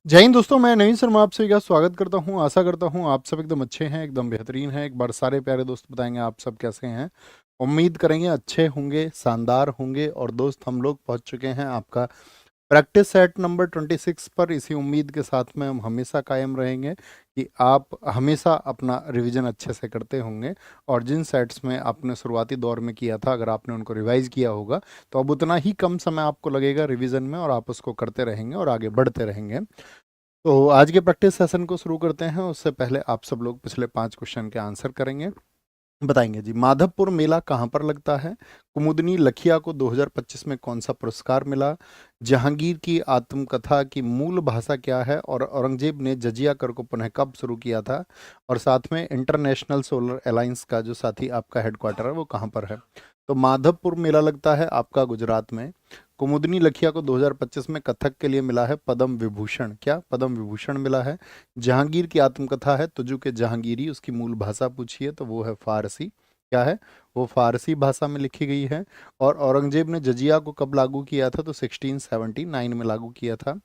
जय हिंद दोस्तों, मैं नवीन शर्मा आप सभी का स्वागत करता हूं। आशा करता हूं आप सब एकदम अच्छे हैं, एकदम बेहतरीन हैं। एक बार सारे प्यारे दोस्त बताएंगे आप सब कैसे हैं। उम्मीद करेंगे अच्छे होंगे, शानदार होंगे। और दोस्त हम लोग पहुंच चुके हैं आपका प्रैक्टिस सेट नंबर 26 पर। इसी उम्मीद के साथ में हम हमेशा कायम रहेंगे कि आप हमेशा अपना रिवीजन अच्छे से करते होंगे। और जिन सेट्स में आपने शुरुआती दौर में किया था, अगर आपने उनको रिवाइज किया होगा तो अब उतना ही कम समय आपको लगेगा रिवीजन में, और आप उसको करते रहेंगे और आगे बढ़ते रहेंगे। तो आज के प्रैक्टिस सेशन को शुरू करते हैं। उससे पहले आप सब लोग पिछले 5 क्वेश्चन के आंसर करेंगे। बताएंगे जी, माधवपुर मेला कहाँ पर लगता है? कुमुदनी लखिया को 2025 में कौन सा पुरस्कार मिला? जहांगीर की आत्मकथा की मूल भाषा क्या है? और औरंगजेब ने जजिया कर को पुनः कब शुरू किया था? और साथ में इंटरनेशनल सोलर अलायंस का जो साथी आपका हेडक्वार्टर है वो कहाँ पर है? तो माधवपुर मेला लगता है आपका गुजरात में। कुमुदनी लखिया को 2025 में कथक के लिए मिला है पद्म विभूषण। क्या पद्म विभूषण मिला है? जहांगीर की आत्मकथा है तुझु के जहांगीरी, उसकी मूल भाषा पूछिए तो वो है फारसी। क्या है? वो फारसी भाषा में लिखी गई है। और औरंगजेब ने जजिया को कब लागू किया था? तो 1679 में लागू किया था।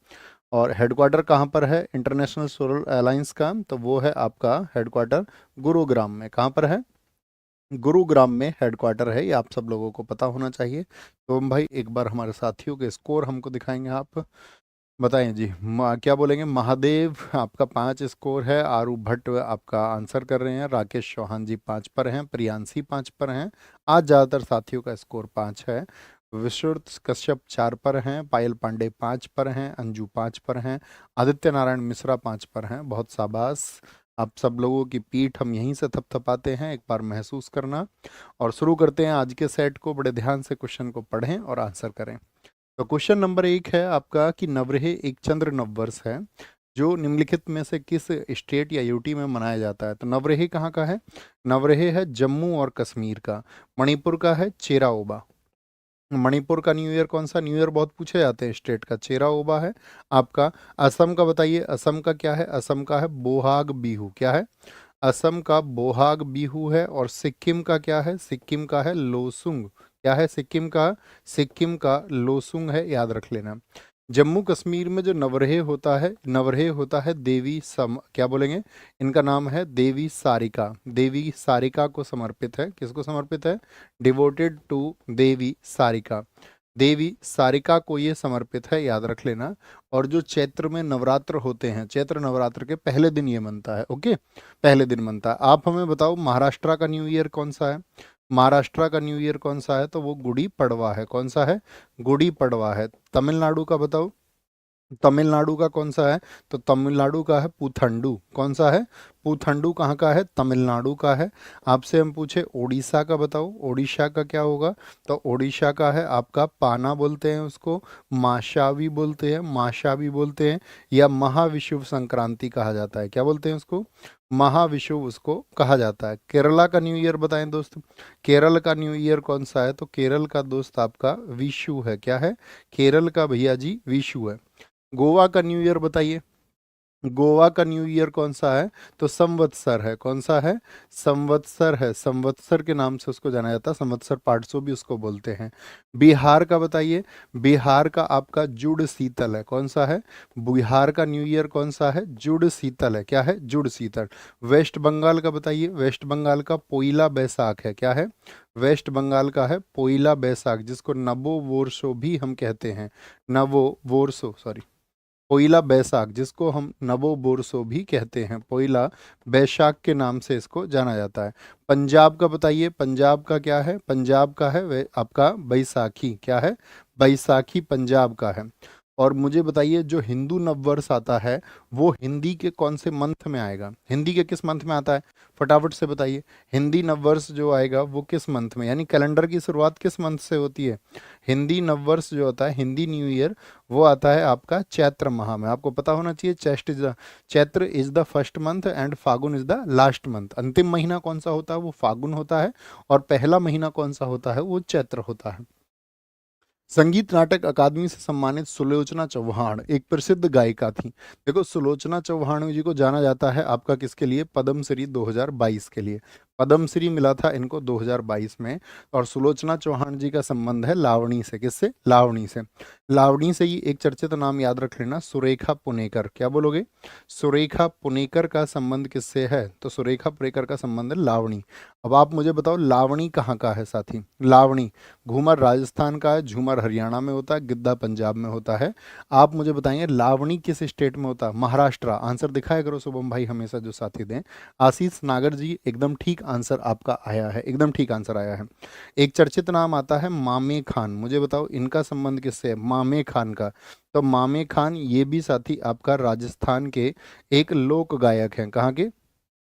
और हेडक्वार्टर कहाँ पर है इंटरनेशनल सोलर अलायंस का? तो वो है आपका हेडक्वार्टर गुरुग्राम में। कहाँ पर है? गुरुग्राम में हेडक्वार्टर है। ये आप सब लोगों को पता होना चाहिए। तो हम भाई एक बार हमारे साथियों के स्कोर हमको दिखाएंगे आप। बताएं जी, क्या बोलेंगे? महादेव आपका 5 स्कोर है। आरू भट्ट आपका आंसर कर रहे हैं। राकेश चौहान जी 5 पर हैं। प्रियांशी 5 पर हैं। आज ज़्यादातर साथियों का स्कोर 5 है। विश्रुत कश्यप 4 पर हैं। पायल पांडे 5 पर हैं। अंजू 5 पर हैं। आदित्य नारायण मिश्रा 5 पर हैं। बहुत शाबाश। आप सब लोगों की पीठ हम यहीं से थपथपाते हैं, एक बार महसूस करना। और शुरू करते हैं आज के सेट को। बड़े ध्यान से क्वेश्चन को पढ़ें और आंसर करें। तो क्वेश्चन नंबर 1 है आपका कि नवरेह एक चंद्र नववर्ष है जो निम्नलिखित में से किस स्टेट या यूटी में मनाया जाता है? तो नवरेह कहाँ का है? नवरेह है जम्मू और कश्मीर का। मणिपुर का है चेराओबा। मणिपुर का न्यू ईयर कौन सा? न्यू ईयर बहुत पूछे जाते हैं स्टेट का। चेराओबा है आपका। असम का बताइए, असम का क्या है? असम का है बोहाग बीहू। क्या है? असम का बोहाग बीहू है। और सिक्किम का क्या है? सिक्किम का है लोसुंग। क्या है सिक्किम का? सिक्किम का लोसुंग है, याद रख लेना। जम्मू कश्मीर में जो नवरेह होता है, नवरेह होता है देवी सम, क्या बोलेंगे? इनका नाम है देवी सारिका। देवी सारिका को समर्पित है। किसको समर्पित है? डिवोटेड टू देवी सारिका। देवी सारिका को ये समर्पित है, याद रख लेना। और जो चैत्र में नवरात्र होते हैं, चैत्र नवरात्र के पहले दिन ये मनता है। ओके, पहले दिन मनता है। आप हमें बताओ महाराष्ट्र का न्यू ईयर कौन सा है? महाराष्ट्र का न्यू ईयर कौन सा है? तो वो गुड़ी पड़वा है। कौन सा है? गुड़ी पड़वा है। तमिलनाडु का बताओ, तमिलनाडु का कौन सा है? तो तमिलनाडु का है पुथंडू। कौन सा है? पुथंडू कहाँ का है? तमिलनाडु का है। आपसे हम पूछे उड़ीसा का बताओ, उड़ीसा का क्या होगा? तो उड़ीसा का है आपका पाना बोलते हैं उसको, माशा भी बोलते हैं, माशा भी बोलते हैं, या महाविषुव संक्रांति कहा जाता है। क्या बोलते हैं उसको? महाविषुव उसको कहा जाता है। केरला का न्यू ईयर बताएं दोस्त। केरल का न्यू ईयर कौन सा है? तो केरल का दोस्त आपका विशु है। क्या है? केरल का भैया जी विशु है। गोवा का न्यू ईयर बताइए। गोवा का न्यू ईयर कौन सा है? तो संवत्सर है। कौन सा है? संवत्सर है। संवत्सर के नाम से उसको जाना जाता है। संवत्सर पाठसो भी उसको बोलते हैं। बिहार का बताइए। बिहार का आपका जुड़ शीतल है। कौन सा है? बिहार का न्यू ईयर कौन सा है? जुड़ शीतल है। क्या है? जुड़ शीतल। वेस्ट बंगाल का बताइए। वेस्ट बंगाल का पोइला बैसाख है। क्या है? वेस्ट बंगाल का है पोइला बैसाख, जिसको नवो वोरसो भी हम कहते हैं। नवो वोरसो, सॉरी, पोइला बैसाख, जिसको हम नवो बोरसो भी कहते हैं। पोइला बैसाख के नाम से इसको जाना जाता है। पंजाब का बताइए। पंजाब का क्या है? पंजाब का है आपका बैसाखी। क्या है? बैसाखी पंजाब का है। और मुझे बताइए, जो हिंदू नववर्ष आता है वो हिंदी के कौन से मंथ में आएगा? हिंदी के किस मंथ में आता है? फटाफट से बताइए। हिंदी नववर्ष जो आएगा वो किस मंथ में, यानी कैलेंडर की शुरुआत किस मंथ से होती है? हिंदी नववर्ष जो होता है, हिंदी न्यू ईयर, वो आता है आपका चैत्र माह में। आपको पता होना चाहिए Chaitra is the first month and Phagun is the last month. अंतिम महीना कौन सा होता है? वो फागुन होता है। और पहला महीना कौन सा होता है? वो चैत्र होता है। संगीत नाटक अकादमी से सम्मानित सुलोचना चौहान एक प्रसिद्ध गायिका थी। देखो, सुलोचना चौहान जी को जाना जाता है आपका किसके लिए? पद्मश्री 2022 के लिए। पद्मश्री मिला था इनको 2022 में। और सुलोचना चौहान जी का संबंध है लावणी से। किससे? लावणी से। लावणी से ही एक चर्चित नाम याद रख लेना, सुरेखा पुनेकर। क्या बोलोगे? सुरेखा पुनेकर का संबंध किससे है? तो सुरेखा पुनेकर का संबंध है लावणी। अब आप मुझे बताओ लावणी कहाँ का है साथी? लावणी घूमर राजस्थान का है, झूमर हरियाणा में होता है, गिद्धा पंजाब में होता है। आप मुझे बताएंगे लावणी किस स्टेट में होता है? महाराष्ट्र। आंसर दिखाया करो शुभम भाई हमेशा, जो साथी दें। आशीष नागर जी एकदम ठीक आंसर आपका आया है, एकदम ठीक आंसर आया है। एक चर्चित नाम आता है मामे खान। मुझे बताओ इनका संबंध किससे है? मामे खान का। तो मामे खान ये भी साथी आपका राजस्थान के एक लोक गायक हैं। कहाँ के?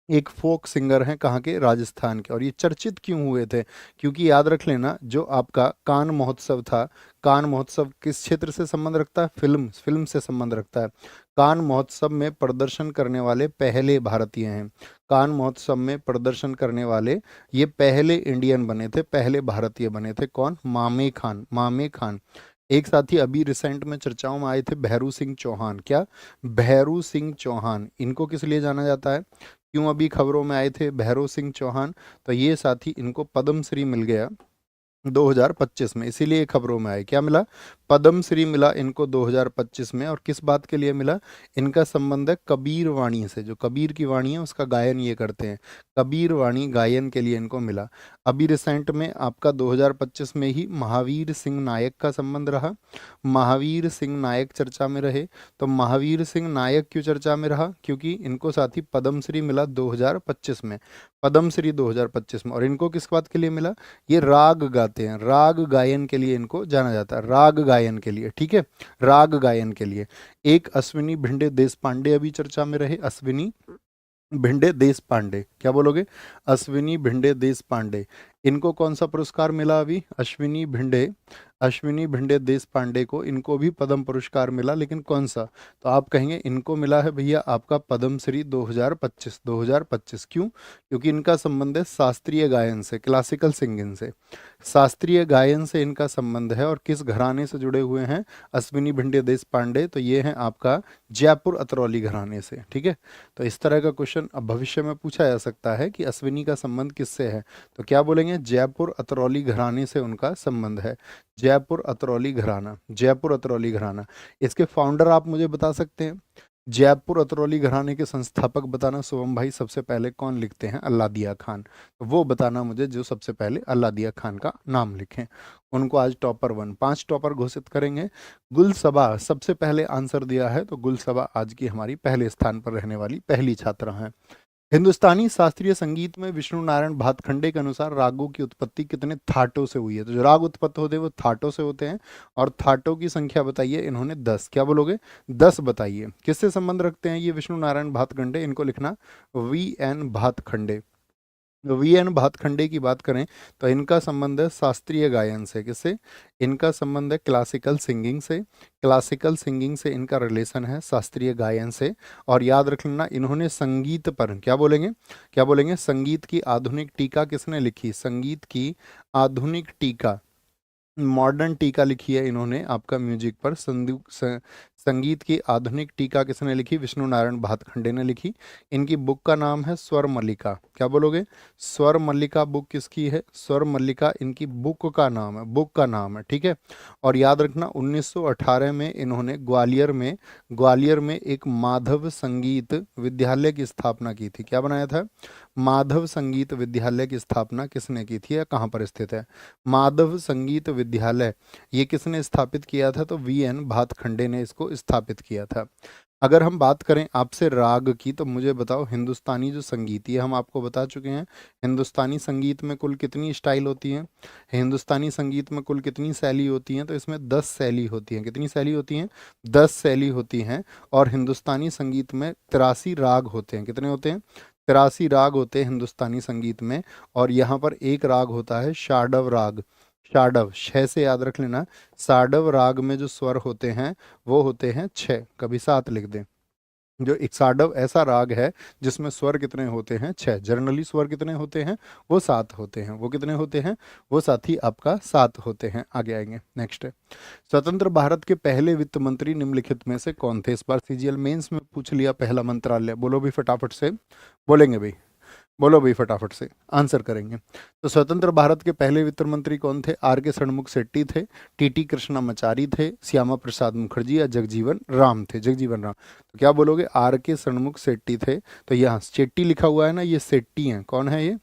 एक फोक सिंगर हैं। कहाँ के? राजस्थान के। और ये चर्चित क्यों हुए थे? क्योंकि याद रख लेना, जो आपका कान महोत्सव था, कान महोत्सव किस क्षेत्र से संबंध रखता है? फिल्म, फिल्म से संबंध रखता है। कान महोत्सव में प्रदर्शन करने वाले पहले भारतीय हैं। कान महोत्सव में प्रदर्शन करने वाले ये पहले इंडियन बने थे, पहले भारतीय बने थे। कौन? मामे खान। मामे खान। एक साथी अभी रिसेंट में चर्चाओं में आए थे, भैरू सिंह चौहान। क्या? भैरू सिंह चौहान। इनको किस लिए जाना जाता है? क्यों अभी खबरों में आए थे भैरव सिंह चौहान? तो ये साथी इनको पद्मश्री मिल गया 2025 में, इसीलिए ये खबरों में आए। क्या मिला? पद्मश्री मिला इनको 2025 में। और किस बात के लिए मिला? इनका संबंध है कबीर वाणी से। जो कबीर की वाणी है उसका गायन ये करते हैं, कबीर वाणी गायन के लिए इनको मिला। अभी रिसेंट में आपका 2025 में ही महावीर सिंह नायक का संबंध रहा। महावीर सिंह नायक चर्चा में रहे। तो महावीर सिंह नायक क्यों चर्चा में रहा? क्योंकि इनको साथी पद्मश्री मिला 2025 में, पद्मश्री 2025 में। और इनको किस बात के लिए मिला? ये राग गाते हैं, राग गायन के लिए इनको जाना जाता है, राग गायन के लिए। ठीक है, राग गायन के लिए। एक अश्विनी भिंडे देश पांडे अभी चर्चा में रहे, अश्विनी भिंडे देश पांडे। क्या बोलोगे? अश्विनी भिंडे देश पांडे। इनको कौन सा पुरस्कार मिला अभी? अश्विनी भिंडे, अश्विनी भिंडे देश पांडे को इनको भी पद्म पुरस्कार मिला, लेकिन कौन सा? तो आप कहेंगे इनको मिला है भैया आपका पद्मश्री 2025। 2025 क्यों? क्योंकि इनका संबंध है शास्त्रीय गायन से, क्लासिकल सिंगिंग से। शास्त्रीय गायन से इनका संबंध है। और किस घराने से जुड़े हुए हैं अश्विनी भिंडे देश पांडे? तो ये हैं आपका जयपुर अतरौली घराने से। ठीक है, तो इस तरह का क्वेश्चन अब भविष्य में पूछा जा सकता है कि अश्विनी का संबंध किससे है। तो क्या बोलेंगे? जयपुर अतरौली घराने से उनका संबंध है। जयपुर अतरौली घराना, जयपुर अतरौली घराना। इसके फाउंडर आप मुझे बता सकते हैं? जयपुर अतरौली घराने के संस्थापक बताना शुभम भाई सबसे पहले कौन लिखते हैं? अल्लादिया खान। तो वो बताना मुझे जो सबसे पहले अल्लादिया खान का नाम लिखें। उनको आज टॉपर 1, 5 टॉपर घोषित करेंगे। गुलसबा सबसे पहले आंसर दिया है, तो गुलसबा आज की हमारी पहले स्थान पर रहने वाली पहली छात्रा हैं। हिंदुस्तानी शास्त्रीय संगीत में विष्णु नारायण भातखंडे के अनुसार रागों की उत्पत्ति कितने थाटों से हुई है? तो जो राग उत्पत्त होते हैं वो थाटों से होते हैं। और थाटों की संख्या बताइए इन्होंने 10। क्या बोलोगे? 10 बताइए। किससे संबंध रखते हैं ये विष्णु नारायण भातखंडे? इनको लिखना VN भातखंडे। VN भातखंडे की बात करें तो इनका संबंध है शास्त्रीय गायन से। किससे? इनका संबंध है क्लासिकल सिंगिंग से। क्लासिकल सिंगिंग से इनका रिलेशन है शास्त्रीय गायन से। और याद रख लेना इन्होंने संगीत पर, क्या बोलेंगे? क्या बोलेंगे? संगीत की आधुनिक टीका किसने लिखी? संगीत की आधुनिक टीका, मॉडर्न टीका लिखी है इन्होंने आपका म्यूजिक पर। संगीत की आधुनिक टीका किसने लिखी? विष्णु नारायण भातखंडे ने लिखी। इनकी बुक का नाम है स्वर मल्लिका। क्या बोलोगे? स्वर मल्लिका बुक किसकी है? स्वर मल्लिका इनकी बुक का नाम है, बुक का नाम है। ठीक है, और याद रखना 1918 में इन्होंने ग्वालियर में एक माधव संगीत विद्यालय की स्थापना की थी। क्या बनाया था? माधव संगीत विद्यालय की स्थापना किसने की थी या कहाँ पर स्थित है? माधव संगीत विद्यालय ये किसने स्थापित किया था? तो VN भातखंडे ने इसको स्थापित किया था। अगर हम बात करें आपसे राग की, तो मुझे बताओ हिंदुस्तानी जो संगीत, ये हम आपको बता चुके हैं, हिंदुस्तानी संगीत में कुल कितनी स्टाइल होती हैं? हिंदुस्तानी संगीत में कुल कितनी शैली होती हैं? तो इसमें 10 शैली होती हैं। कितनी शैली होती हैं? 10 शैली होती हैं। और हिंदुस्तानी संगीत में 83 राग होते हैं। कितने होते हैं? 83 राग होते हैं हिंदुस्तानी संगीत में। और यहाँ पर एक राग होता है शाडव राग। शाडव, 6 से याद रख लेना। साडव राग में जो स्वर होते हैं वो होते हैं 6, कभी 7 लिख दें। जो एक साडव ऐसा राग है जिसमें स्वर कितने होते हैं? 6। जनरली स्वर कितने होते हैं? वो 7 होते हैं। वो कितने होते हैं? वो साथी आपका 7 होते हैं। आगे आएंगे, नेक्स्ट है स्वतंत्र भारत के पहले वित्त मंत्री निम्नलिखित में से कौन थे? इस बार CGL मेंस में पूछ लिया पहला मंत्रालय। बोलो भी फटाफट से, बोलेंगे भाई। बोलो भाई फटाफट से आंसर करेंगे। तो स्वतंत्र भारत के पहले वित्त मंत्री कौन थे? आर के षणमुख शेट्टी थे, टीटी कृष्णामाचारी थे, श्यामा प्रसाद मुखर्जी या जगजीवन राम थे? जगजीवन राम। तो क्या बोलोगे? आर के षणमुख शेट्टी थे। तो यहाँ शेट्टी लिखा हुआ है ना, ये शेट्टी हैं। कौन है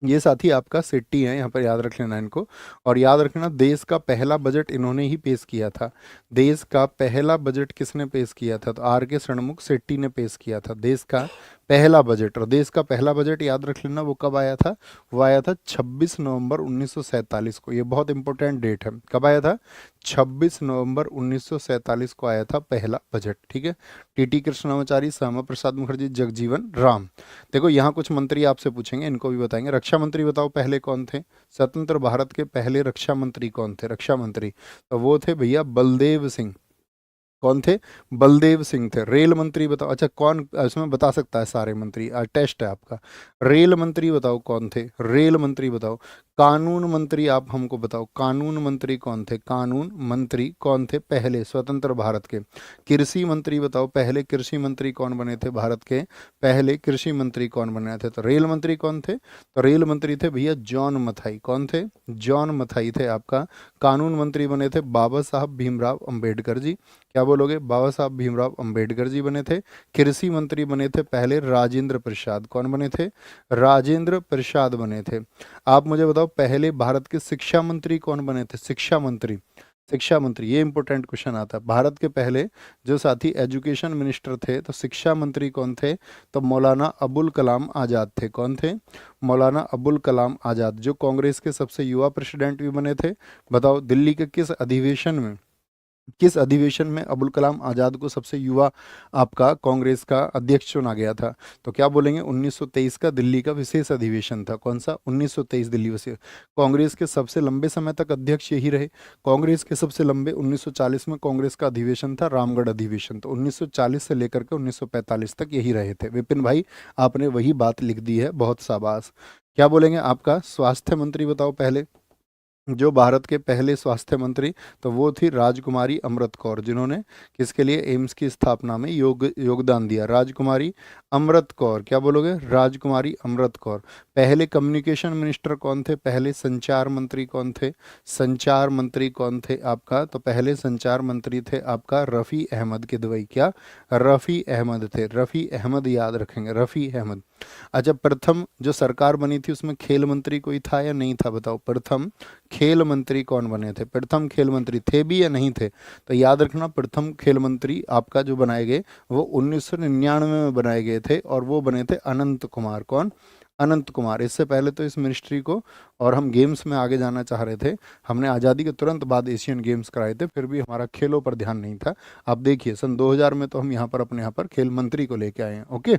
ये साथी आपका शेट्टी है, यहाँ पर याद रख लेना इनको। और याद रखना, देश का पहला बजट इन्होंने ही पेश किया था। देश का पहला बजट किसने पेश किया था? तो आर के षणमुख शेट्टी ने पेश किया था देश का पहला बजट। और देश का पहला बजट याद रख लेना, वो कब आया था? वो आया था 26 नवंबर 1947 को। ये बहुत इंपॉर्टेंट डेट है। कब आया था? 26 नवंबर 1947 को आया था पहला बजट। ठीक है। टीटी कृष्णामाचारी, श्यामा प्रसाद मुखर्जी, जगजीवन राम। देखो यहाँ कुछ मंत्री आपसे पूछेंगे, इनको भी बताएंगे। रक्षा मंत्री बताओ पहले कौन थे? स्वतंत्र भारत के पहले रक्षा मंत्री कौन थे? रक्षा मंत्री तो वो थे भैया बलदेव सिंह। कौन थे? बलदेव सिंह थे। रेल मंत्री बताओ। अच्छा, कौन इसमें बता सकता है सारे मंत्री? टेस्ट है आपका। रेल मंत्री बताओ कौन थे? रेल मंत्री बताओ। कानून मंत्री आप हमको बताओ, कानून मंत्री कौन थे? कानून मंत्री कौन थे पहले स्वतंत्र भारत के? कृषि मंत्री बताओ, पहले कृषि मंत्री कौन बने थे भारत के? पहले कृषि मंत्री कौन बने थे? तो रेल मंत्री कौन थे? तो रेल मंत्री थे भैया जॉन मथाई। कौन थे? जॉन मथाई थे आपका। कानून मंत्री बने थे बाबा साहब भीमराव अंबेडकर जी। क्या बोलोगे? बाबा साहब भीमराव अंबेडकर जी बने थे। कृषि मंत्री बने थे पहले राजेंद्र प्रसाद। कौन बने थे? राजेंद्र प्रसाद बने थे। आप मुझे बताओ पहले भारत के शिक्षा मंत्री कौन बने थे? शिक्षा मंत्री, शिक्षा मंत्री, ये इंपॉर्टेंट क्वेश्चन आता है। भारत के पहले जो साथी एजुकेशन मिनिस्टर थे, तो शिक्षा मंत्री कौन थे? तो मौलाना अबुल कलाम आज़ाद थे। कौन थे? मौलाना अबुल कलाम आज़ाद, जो कांग्रेस के सबसे युवा प्रेसिडेंट भी बने थे। बताओ दिल्ली के किस अधिवेशन में, किस अधिवेशन में अबुल कलाम आज़ाद को सबसे युवा आपका कांग्रेस का अध्यक्ष चुना गया था? तो क्या बोलेंगे? 1923 का दिल्ली का विशेष अधिवेशन था। कौन सा? 1923 दिल्ली विशेष। कांग्रेस के सबसे लंबे समय तक अध्यक्ष यही रहे। कांग्रेस के सबसे लंबे 1940 में कांग्रेस का अधिवेशन था, रामगढ़ अधिवेशन। तो 1940 से लेकर के 1945 तक यही रहे थे। विपिन भाई आपने वही बात लिख दी है, बहुत शाबाश। क्या बोलेंगे? आपका स्वास्थ्य मंत्री बताओ पहले, जो भारत के पहले स्वास्थ्य मंत्री, तो वो थी राजकुमारी अमृत कौर, जिन्होंने किसके लिए? एम्स की स्थापना में योगदान दिया। राजकुमारी अमृत कौर। क्या बोलोगे? राजकुमारी अमृत कौर। पहले कम्युनिकेशन मिनिस्टर कौन थे? पहले संचार मंत्री कौन थे? संचार मंत्री कौन थे आपका? तो पहले संचार मंत्री थे आपका रफ़ी अहमद किदवई। क्या? रफ़ी अहमद थे। रफ़ी अहमद याद रखेंगे, रफ़ी अहमद। अच्छा, प्रथम जो सरकार बनी थी उसमें खेल मंत्री कोई था या नहीं था? बताओ, प्रथम खेल मंत्री कौन बने थे? प्रथम खेल मंत्री थे भी या नहीं थे? तो याद रखना, प्रथम खेल मंत्री आपका जो बनाए गए वो 1999 में बनाए गए थे, और वो बने थे अनंत कुमार। कौन? अनंत कुमार। इससे पहले तो इस मिनिस्ट्री को, और हम गेम्स में आगे जाना चाह रहे थे, हमने आज़ादी के तुरंत बाद एशियन गेम्स कराए थे, फिर भी हमारा खेलों पर ध्यान नहीं था। आप देखिए सन 2000 में तो हम यहाँ पर अपने यहाँ पर खेल मंत्री को लेके आए हैं। ओके।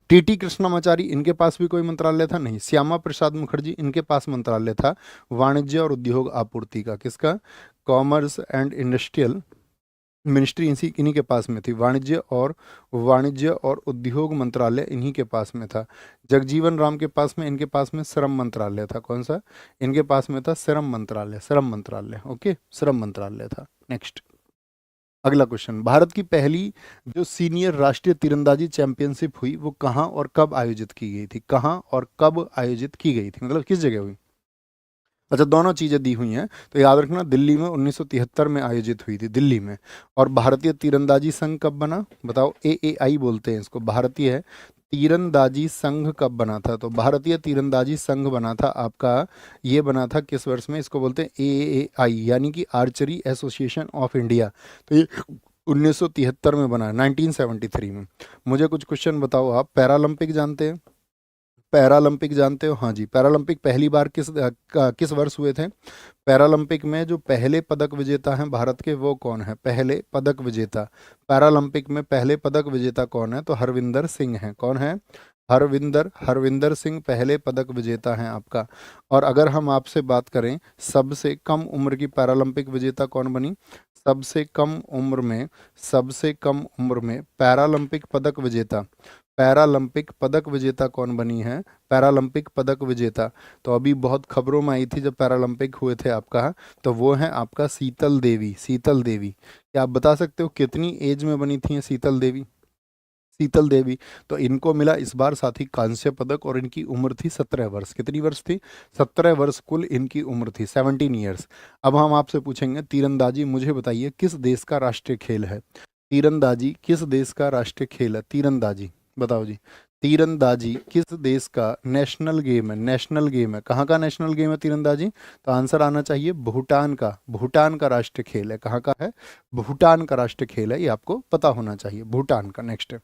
टीटी कृष्णामाचारी, इनके पास भी कोई मंत्रालय था? नहीं। श्यामा प्रसाद मुखर्जी, इनके पास मंत्रालय था वाणिज्य और उद्योग आपूर्ति का। किसका? कॉमर्स एंड इंडस्ट्रियल मिनिस्ट्री इसी इन्हीं के पास में थी। वाणिज्य और उद्योग मंत्रालय इन्हीं के पास में था। जगजीवन राम के पास में, इनके पास में श्रम मंत्रालय था। कौन सा? इनके पास में था श्रम मंत्रालय, श्रम मंत्रालय। ओके, श्रम मंत्रालय था। नेक्स्ट, अगला क्वेश्चन। भारत की पहली जो सीनियर राष्ट्रीय तीरंदाजी चैंपियनशिप हुई वो कहाँ और कब आयोजित की गई थी? कहाँ और कब आयोजित की गई थी, मतलब किस जगह हुई? अच्छा, दोनों चीज़ें दी हुई हैं, तो याद रखना दिल्ली में 1973 में आयोजित हुई थी, दिल्ली में। और भारतीय तीरंदाजी संघ कब बना? बताओ। AAI बोलते हैं इसको, भारतीय तीरंदाजी संघ कब बना था? तो भारतीय तीरंदाजी संघ बना था आपका, ये बना था किस वर्ष में? इसको बोलते हैं AAI, यानी कि आर्चरी एसोसिएशन ऑफ इंडिया। तो ये 1973 में बना है, 1973 में। मुझे कुछ क्वेश्चन बताओ आप। पैरालंपिक जानते हैं? पैरालंपिक जानते हो? हाँ जी। पैरालंपिक पहली बार किस वर्ष हुए थे? पैरालंपिक में जो पहले पदक विजेता हैं भारत के, वो कौन है? पहले पदक विजेता पैरालंपिक में पहले पदक विजेता कौन है? तो हरविंदर सिंह हैं। कौन है? हरविंदर सिंह पहले पदक विजेता हैं आपका। और अगर हम आपसे बात करें सबसे कम उम्र की पैरालंपिक विजेता कौन बनी? सबसे कम उम्र में पैरालंपिक पदक विजेता कौन बनी है? पैरालंपिक पदक विजेता, तो अभी बहुत खबरों में आई थी जब पैरालंपिक हुए थे आपका, तो वो है आपका शीतल देवी। शीतल देवी, क्या आप बता सकते हो कितनी एज में बनी थी ये शीतल देवी? शीतल देवी, तो इनको मिला इस बार साथी कांस्य पदक और इनकी उम्र थी 17 वर्ष। कितनी वर्ष थी? 17 वर्ष कुल इनकी उम्र थी, 17 ईयर्स। अब हम आपसे पूछेंगे तीरंदाजी, मुझे बताइए किस देश का राष्ट्रीय खेल है? तीरंदाजी किस देश का राष्ट्रीय खेल है? तीरंदाजी बताओ जी। तीरंदाजी किस देश का नेशनल गेम है? नेशनल गेम है, कहाँ का नेशनल गेम है तीरंदाजी? तो आंसर आना चाहिए भूटान का। भूटान का राष्ट्रीय खेल है। कहाँ का है? भूटान का राष्ट्रीय खेल है, ये आपको पता होना चाहिए, भूटान का। नेक्स्ट,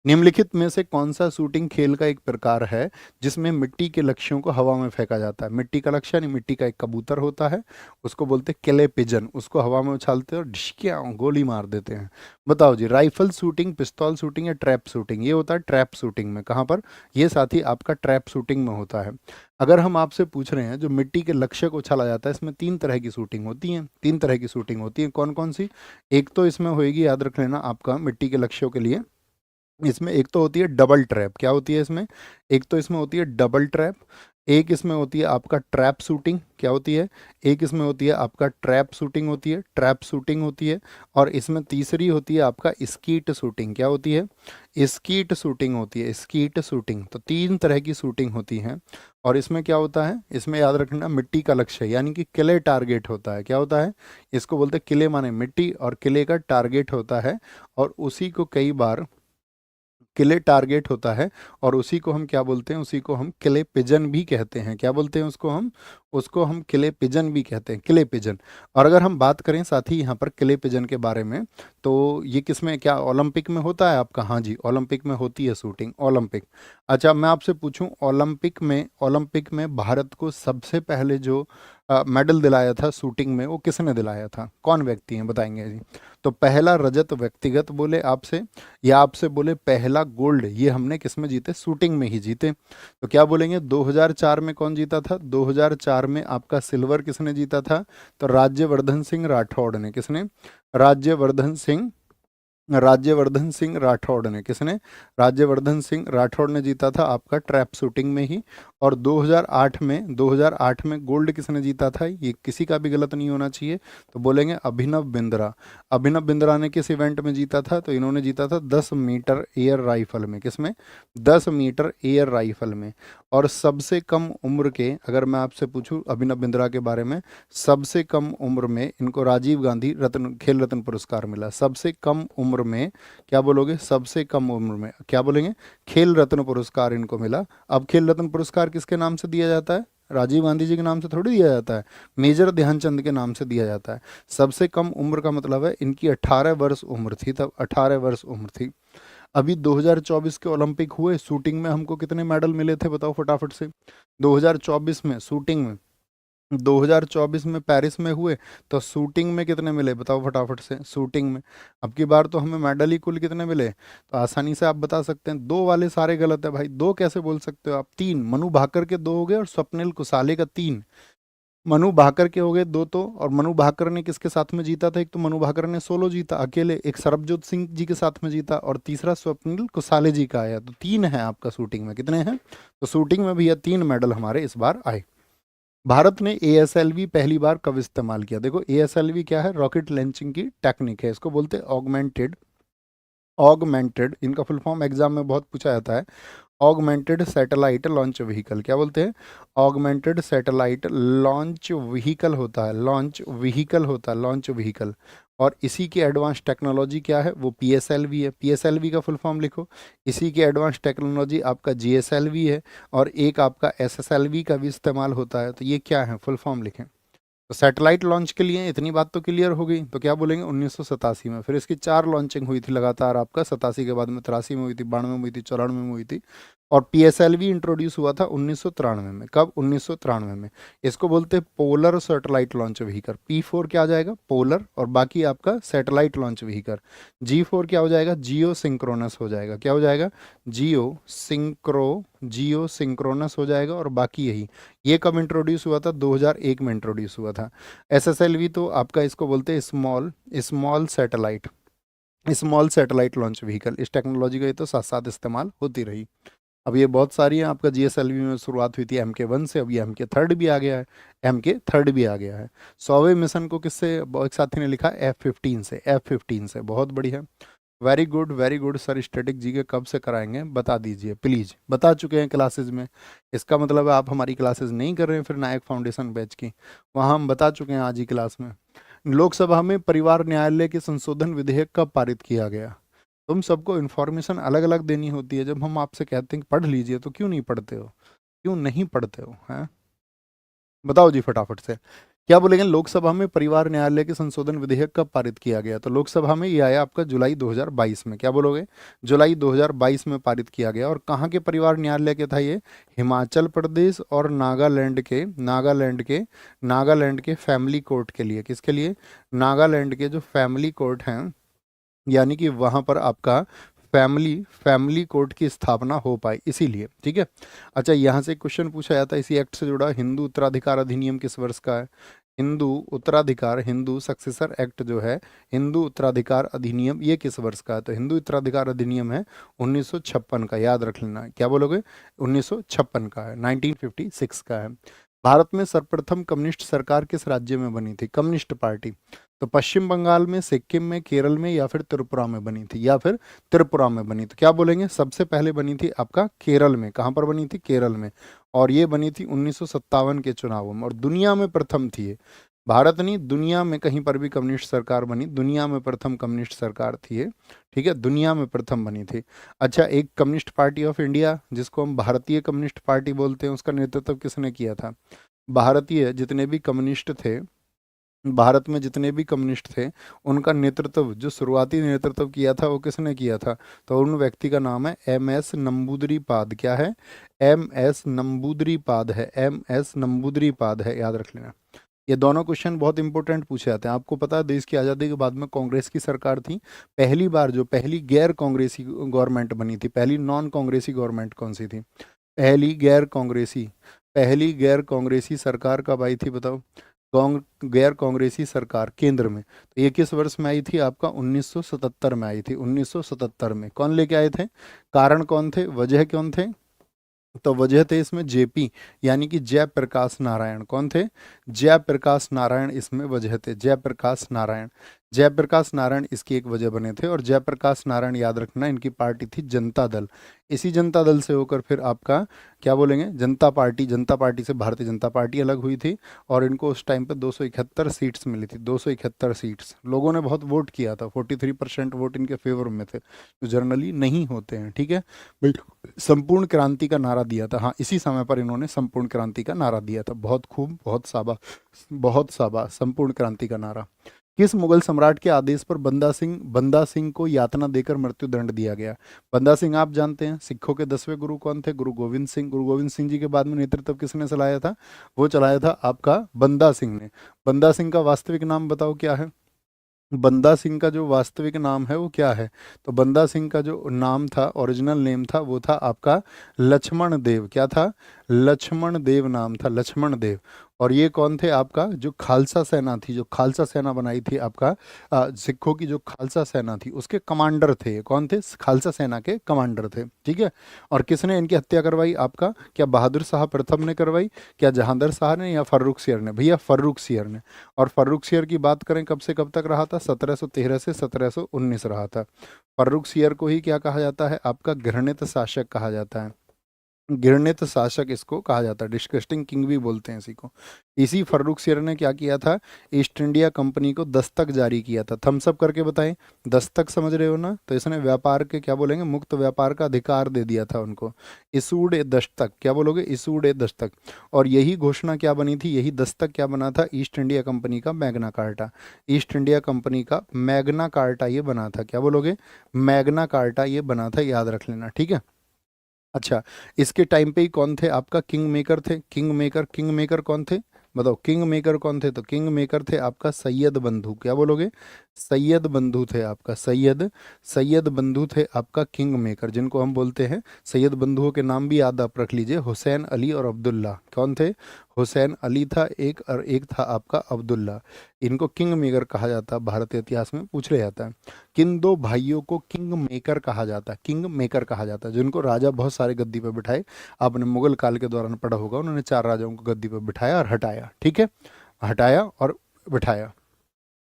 निम्नलिखित में से कौन सा शूटिंग खेल का एक प्रकार है जिसमें मिट्टी के लक्ष्यों को हवा में फेंका जाता है? मिट्टी का लक्ष्य यानी मिट्टी का एक कबूतर होता है, उसको बोलते हैं किले पिजन, उसको हवा में उछालते हैं और ढिशकिया गोली मार देते हैं। बताओ जी, राइफल शूटिंग, पिस्तौल शूटिंग या ट्रैप शूटिंग? ये होता है ट्रैप शूटिंग में। कहाँ पर? ये साथी आपका ट्रैप शूटिंग में होता है। अगर हम आपसे पूछ रहे हैं जो मिट्टी के लक्ष्य को उछाला जाता है, इसमें 3 तरह की शूटिंग होती है। 3 तरह की शूटिंग होती है, कौन कौन सी? एक तो इसमें होएगी, याद रख लेना आपका, मिट्टी के लक्ष्यों के लिए इसमें एक तो होती है डबल ट्रैप। क्या होती है इसमें? एक तो इसमें होती है डबल ट्रैप, एक इसमें होती है आपका ट्रैप शूटिंग। क्या होती है? एक इसमें होती है आपका ट्रैप शूटिंग होती है, ट्रैप शूटिंग होती है। और इसमें तीसरी होती है आपका स्कीट शूटिंग। क्या होती है? स्कीट शूटिंग होती है, स्कीट शूटिंग। तो 3 तरह की शूटिंग होती है। और इसमें क्या होता है? इसमें याद रखना मिट्टी का लक्ष्य यानी कि किले टारगेट होता है। क्या होता है? इसको बोलते हैं किले, माने मिट्टी, और किले का टारगेट होता है। और उसी को कई बार किले टारगेट होता है, और उसी को हम क्या बोलते हैं? उसी को हम किले पिजन भी कहते हैं। क्या बोलते हैं उसको हम? उसको हम किले पिजन भी कहते हैं, किले पिजन। और अगर हम बात करें साथी यहाँ पर किले पिजन के बारे में, तो ये किस में, क्या ओलंपिक में होता है आपका? हाँ जी, ओलंपिक में होती है शूटिंग, ओलंपिक। अच्छा, मैं आपसे पूछूं, ओलंपिक में भारत को सबसे पहले जो मेडल दिलाया था शूटिंग में, वो किसने दिलाया था? कौन व्यक्ति हैं, बताएंगे जी? तो पहला रजत व्यक्तिगत बोले आपसे, या आपसे बोले पहला गोल्ड, ये हमने किस में जीते? शूटिंग में ही जीते। तो क्या बोलेंगे? 2004 में कौन जीता था? 2004 में आपका सिल्वर किसने जीता था? तो राज्यवर्धन सिंह राठौड़ ने। किसने? राज्यवर्धन सिंह राठौड़ ने। किसने? राज्यवर्धन सिंह राठौड़ ने जीता था आपका ट्रैप शूटिंग में ही। और 2008 में गोल्ड किसने जीता था? ये किसी का भी गलत नहीं होना चाहिए, तो बोलेंगे अभिनव बिंद्रा। अभिनव बिंद्रा ने किस इवेंट में जीता था? तो इन्होंने जीता था 10 मीटर एयर राइफल में। किसमें? 10 मीटर एयर राइफल में। और सबसे कम उम्र के, अगर मैं आपसे पूछूं अभिनव बिंद्रा के बारे में, सबसे कम उम्र में इनको राजीव गांधी रत्न, खेल रत्न पुरस्कार मिला। सबसे कम उम्र में, क्या बोलोगे? सबसे कम उम्र में क्या बोलेंगे? खेल रत्न पुरस्कार इनको मिला। अब खेल रत्न पुरस्कार किसके नाम से दिया जाता है? राजीव गांधी जी के नाम से थोड़ी दिया जाता है, मेजर ध्यानचंद के नाम से दिया जाता है। सबसे कम उम्र का मतलब है इनकी 18 वर्ष उम्र थी, तब 18 वर्ष उम्र थी। अभी 2024 के ओलंपिक हुए, शूटिंग में हमको कितने मेडल मिले थे बताओ फटाफट से? 2024 में शूटिंग में, 2024 में पेरिस में हुए, तो शूटिंग में कितने मिले बताओ फटाफट से? शूटिंग में अब की बार तो हमें मेडल ही कुल कितने मिले? तो आसानी से आप बता सकते हैं। दो वाले सारे गलत है भाई, दो कैसे बोल सकते हो आप? 3, मनु भाकर के 2 हो गए और स्वप्निल कुसाले का 3। मनु भाकर के हो गए 2 तो, और मनु भाकर ने किसके साथ में जीता था? एक तो मनु भाकर ने सोलो जीता अकेले, एक सरबजोत सिंह जी के साथ में जीता, और तीसरा स्वप्निल कुसाले जी का आया। तो 3 है आपका शूटिंग में। कितने हैं? तो शूटिंग में भैया 3 मेडल हमारे इस बार आए। भारत ने एएसएलवी पहली बार कब इस्तेमाल किया? देखो एएसएलवी क्या है? रॉकेट लॉन्चिंग की टेक्निक है, इसको बोलते हैं ऑगमेंटेड, इनका फुल फॉर्म एग्जाम में बहुत पूछा जाता है। Augmented satellite launch vehicle. क्या बोलते हैं? ऑगमेंटेड सैटेलाइट लॉन्च व्हीकल होता है, लॉन्च व्हीकल। और इसी की एडवांस टेक्नोलॉजी क्या है? वो पीएसएलवी है। पीएसएलवी का फुल फॉर्म लिखो। इसी की एडवांस टेक्नोलॉजी आपका जीएसएलवी है, और एक आपका एसएसएलवी का भी इस्तेमाल होता है। तो ये क्या है? फुल फॉर्म लिखें। तो सैटेलाइट लॉन्च के लिए इतनी बात तो क्लियर हो गई। तो क्या बोलेंगे? 1987 में। फिर इसकी 4 लॉन्चिंग हुई थी लगातार आपका, 87 के बाद में 83 में हुई थी, 92 में हुई थी, 94 में हुई थी। और पीएसएलवी इंट्रोड्यूस हुआ था 1993 में। कब? 1993 में। इसको बोलते हैं polar satellite launch vehicle. P4 क्या आ जाएगा? पोलर, और बाकी आपका सैटेलाइट लॉन्च व्हीकल। G4 क्या हो जाएगा? जियो सिंक्रोनस हो जाएगा। क्या हो जाएगा? जियो सिंक्रोनस हो जाएगा। और बाकी यही, ये कब इंट्रोड्यूस हुआ था? 2001 में इंट्रोड्यूस हुआ था। एसएसएलवी तो आपका इसको बोलते हैं स्मॉल सैटेलाइट लॉन्च व्हीकल। इस टेक्नोलॉजी का ये तो साथ साथ इस्तेमाल होती रही। अब ये बहुत सारी हैं। आपका जीएसएलवी में शुरुआत हुई थी MK1 से, अब ये MK3 भी आ गया है, MK3 भी आ गया है। 100वें मिशन को किससे एक साथी ने लिखा? F-15 से, F-15 से। बहुत बढ़िया। Very good sir, static GK कब से कराएंगे बता दीजिए प्लीज। बता चुके हैं क्लासेस में, इसका मतलब है आप हमारी क्लासेस नहीं कर रहे हैं फिर नायक फाउंडेशन बैच की। वहाँ हम बता चुके हैं आज ही क्लास में। लोकसभा में परिवार न्यायालय के संशोधन विधेयक कब पारित किया गया? तुम सबको इन्फॉर्मेशन अलग अलग देनी होती है, जब हम आपसे कहते हैं कि पढ़ लीजिए तो क्यों नहीं पढ़ते हो, क्यों नहीं पढ़ते हो हैं? बताओ जी फटाफट से। क्या बोलेंगे? लोकसभा में परिवार न्यायालय के संशोधन विधेयक कब पारित किया गया? तो लोकसभा में ये आया आपका जुलाई 2022 में। क्या बोलोगे? जुलाई 2022 में पारित किया गया। और कहाँ के परिवार न्यायालय के था ये? हिमाचल प्रदेश और नागालैंड के फैमिली कोर्ट के लिए। किसके लिए? नागालैंड के जो फैमिली कोर्ट हैं, यानी कि वहां पर आपका फैमिली फैमिली कोर्ट की स्थापना हो पाई, इसीलिए। ठीक है। अच्छा, यहाँ से क्वेश्चन पूछा जाता है इसी एक्ट से जुड़ा, हिंदू उत्तराधिकार अधिनियम किस वर्ष का है? हिंदू सक्सेसर एक्ट जो है, हिंदू उत्तराधिकार अधिनियम, ये किस वर्ष का है? तो हिंदू उत्तराधिकार अधिनियम है 1956 का, याद रख लेना। क्या बोलोगे? 1956 का है, 1956 का है। भारत में सर्वप्रथम कम्युनिस्ट सरकार किस राज्य में बनी थी? Communist party. तो पश्चिम बंगाल में, सिक्किम में, केरल में, या फिर त्रिपुरा में बनी थी, या फिर त्रिपुरा में बनी। तो क्या बोलेंगे? सबसे पहले बनी थी आपका केरल में। कहाँ पर बनी थी? केरल में। और ये बनी थी 1957 के चुनावों में। और दुनिया में प्रथम थी ये, भारत नहीं दुनिया में कहीं पर भी कम्युनिस्ट सरकार बनी, दुनिया में प्रथम कम्युनिस्ट सरकार थी ये। ठीक है, दुनिया में प्रथम बनी थी। अच्छा, एक कम्युनिस्ट पार्टी ऑफ इंडिया जिसको हम भारतीय कम्युनिस्ट पार्टी बोलते हैं, उसका नेतृत्व किसने किया था? भारतीय जितने भी कम्युनिस्ट थे, भारत में जितने भी कम्युनिस्ट थे, उनका नेतृत्व, जो शुरुआती नेतृत्व किया था, वो किसने किया था? तो उन व्यक्ति का नाम है MS नंबूदरीपाद। क्या है? MS नंबूदरीपाद है, MS नंबूदरीपाद है, याद रख लेना। ये दोनों क्वेश्चन बहुत इंपॉर्टेंट पूछे जाते हैं। आपको पता है देश की आज़ादी के बाद में कांग्रेस की सरकार थी, पहली बार जो पहली गैर कांग्रेसी गवर्नमेंट बनी थी, पहली नॉन कांग्रेसी गवर्नमेंट कौन सी थी? पहली गैर कांग्रेसी सरकार कब आई थी बताओ? गैर कांग्रेसी सरकार केंद्र में, तो ये किस वर्ष में आई थी? आपका 1977 में आई थी। 1977 में कौन लेके आए थे? कारण कौन थे? वजह कौन थे? तो वजह थे इसमें जेपी, यानी कि जयप्रकाश नारायण। कौन थे? जयप्रकाश नारायण इसमें वजह थे, जयप्रकाश नारायण। जयप्रकाश नारायण इसकी एक वजह बने थे। और जयप्रकाश नारायण, याद रखना, इनकी पार्टी थी जनता दल। इसी जनता दल से होकर फिर आपका क्या बोलेंगे? जनता पार्टी से भारतीय जनता पार्टी अलग हुई थी। और इनको उस टाइम पे 271 सीट्स मिली थी, 271 सीट्स। लोगों ने बहुत वोट किया था, 43% वोट इनके फेवर में थे, जो जनरली नहीं होते हैं। ठीक है भाई। संपूर्ण क्रांति का नारा दिया था, हाँ, इसी समय पर इन्होंने संपूर्ण क्रांति का नारा दिया था। बहुत खूब, बहुत साबा, संपूर्ण क्रांति का नारा। किस मुगल सम्राट के आदेश पर बंदा सिंह को यातना देकर मृत्यु दंड दिया गया? बंदा सिंह आप जानते हैं, सिखों के 10वें गुरु कौन थे? गुरु गोविंद सिंह। गुरु गोविंद सिंह जी के बाद में नेतृत्व किसने चलाया था? वो चलाया था आपका बंदा सिंह ने। बंदा सिंह का वास्तविक नाम बताओ क्या है? बंदा सिंह का जो वास्तविक नाम है वो क्या है? तो बंदा सिंह का जो नाम था, ओरिजिनल नेम था, वो था आपका लक्ष्मण देव। क्या था? लक्ष्मण देव नाम था, लक्ष्मण देव। और ये कौन थे? आपका जो खालसा सेना थी, जो खालसा सेना बनाई थी आपका, सिखों की जो खालसा सेना थी, उसके कमांडर थे। कौन थे? खालसा सेना के कमांडर थे। ठीक है। और किसने इनकी हत्या करवाई? आपका क्या बहादुर शाह प्रथम ने करवाई, क्या जहांगीर शाह ने, या फर्रुख सियर ने? भैया फर्रुख सियर ने। और फर्रुख सियर की बात करें कब से कब तक रहा था? 1713 से 1719 रहा था। फर्रुख सियर को ही क्या कहा जाता है? आपका घृणित शासक कहा जाता है, घृणित शासक इसको कहा जाता है, डिस्कस्टिंग किंग भी बोलते हैं इसी को। इसी फर्रुख सियर ने क्या किया था? ईस्ट इंडिया कंपनी को दस्तक जारी किया था। थम्स अप करके बताएं, दस्तक समझ रहे हो ना? तो इसने व्यापार के, क्या बोलेंगे, मुक्त व्यापार का अधिकार दे दिया था उनको। इशूड ए दस्तक, क्या बोलोगे? इशूड ए दस्तक। और यही घोषणा क्या बनी थी, यही दस्तक क्या बना था? ईस्ट इंडिया कंपनी का Magna carta. East India company का मैग्ना कार्टा ये बना था। क्या बोलोगे? मैग्ना कार्टा ये बना था, याद रख लेना। ठीक है। अच्छा, इसके टाइम पे ही कौन थे आपका किंग मेकर थे? किंग मेकर कौन थे? बताओ, किंग मेकर कौन थे? तो किंग मेकर थे आपका सैयद बंधु। क्या बोलोगे? सैयद बंधु थे आपका, सैयद बंधु थे आपका किंग मेकर, जिनको हम बोलते हैं सैयद बंधुओं के नाम भी याद आप रख लीजिए, हुसैन अली और अब्दुल्ला। कौन थे? हुसैन अली था एक, और एक था आपका अब्दुल्ला। इनको किंग मेकर कहा जाता है, भारतीय इतिहास में पूछ लिया जाता है। किन दो भाइयों को किंग मेकर कहा जाता है? किंग मेकर कहा जाता है, जिनको राजा बहुत सारे गद्दी पर बिठाए। आपने मुगल काल के दौरान पढ़ा होगा, उन्होंने 4 राजाओं को गद्दी पर बिठाया और हटाया। ठीक है, हटाया और बिठाया।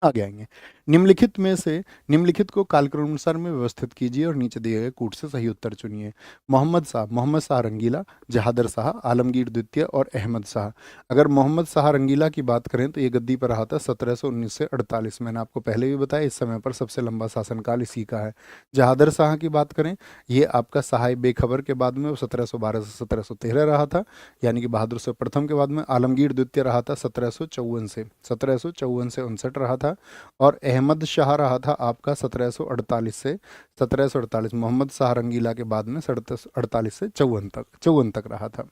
आगे आएंगे। निम्नलिखित में से निम्नलिखित को कालक्रमानुसार में व्यवस्थित कीजिए और नीचे दिए गए कूट से सही उत्तर चुनिए। मोहम्मद शाह रंगीला, जहादर शाह, आलमगीर द्वितीय और अहमद शाह। अगर मोहम्मद शाह रंगीला की बात करें तो ये गद्दी पर रहा था 1719 से 48। मैंने आपको पहले भी बताया, इस समय पर सबसे लंबा शासनकाल इसी का है। जहादर शाह की बात करें, ये आपका सहाय बेखबर के बाद में वो 1712 से 1713 रहा था, यानी कि बहादुर शाह प्रथम के बाद में। आलमगीर द्वितीय रहा था 1754 से 59 रहा था। और अहमद शाह रहा था आपका 1748 से 1748। मोहम्मद शाह रंगीला के बाद में 1748 से 54 तक रहा था।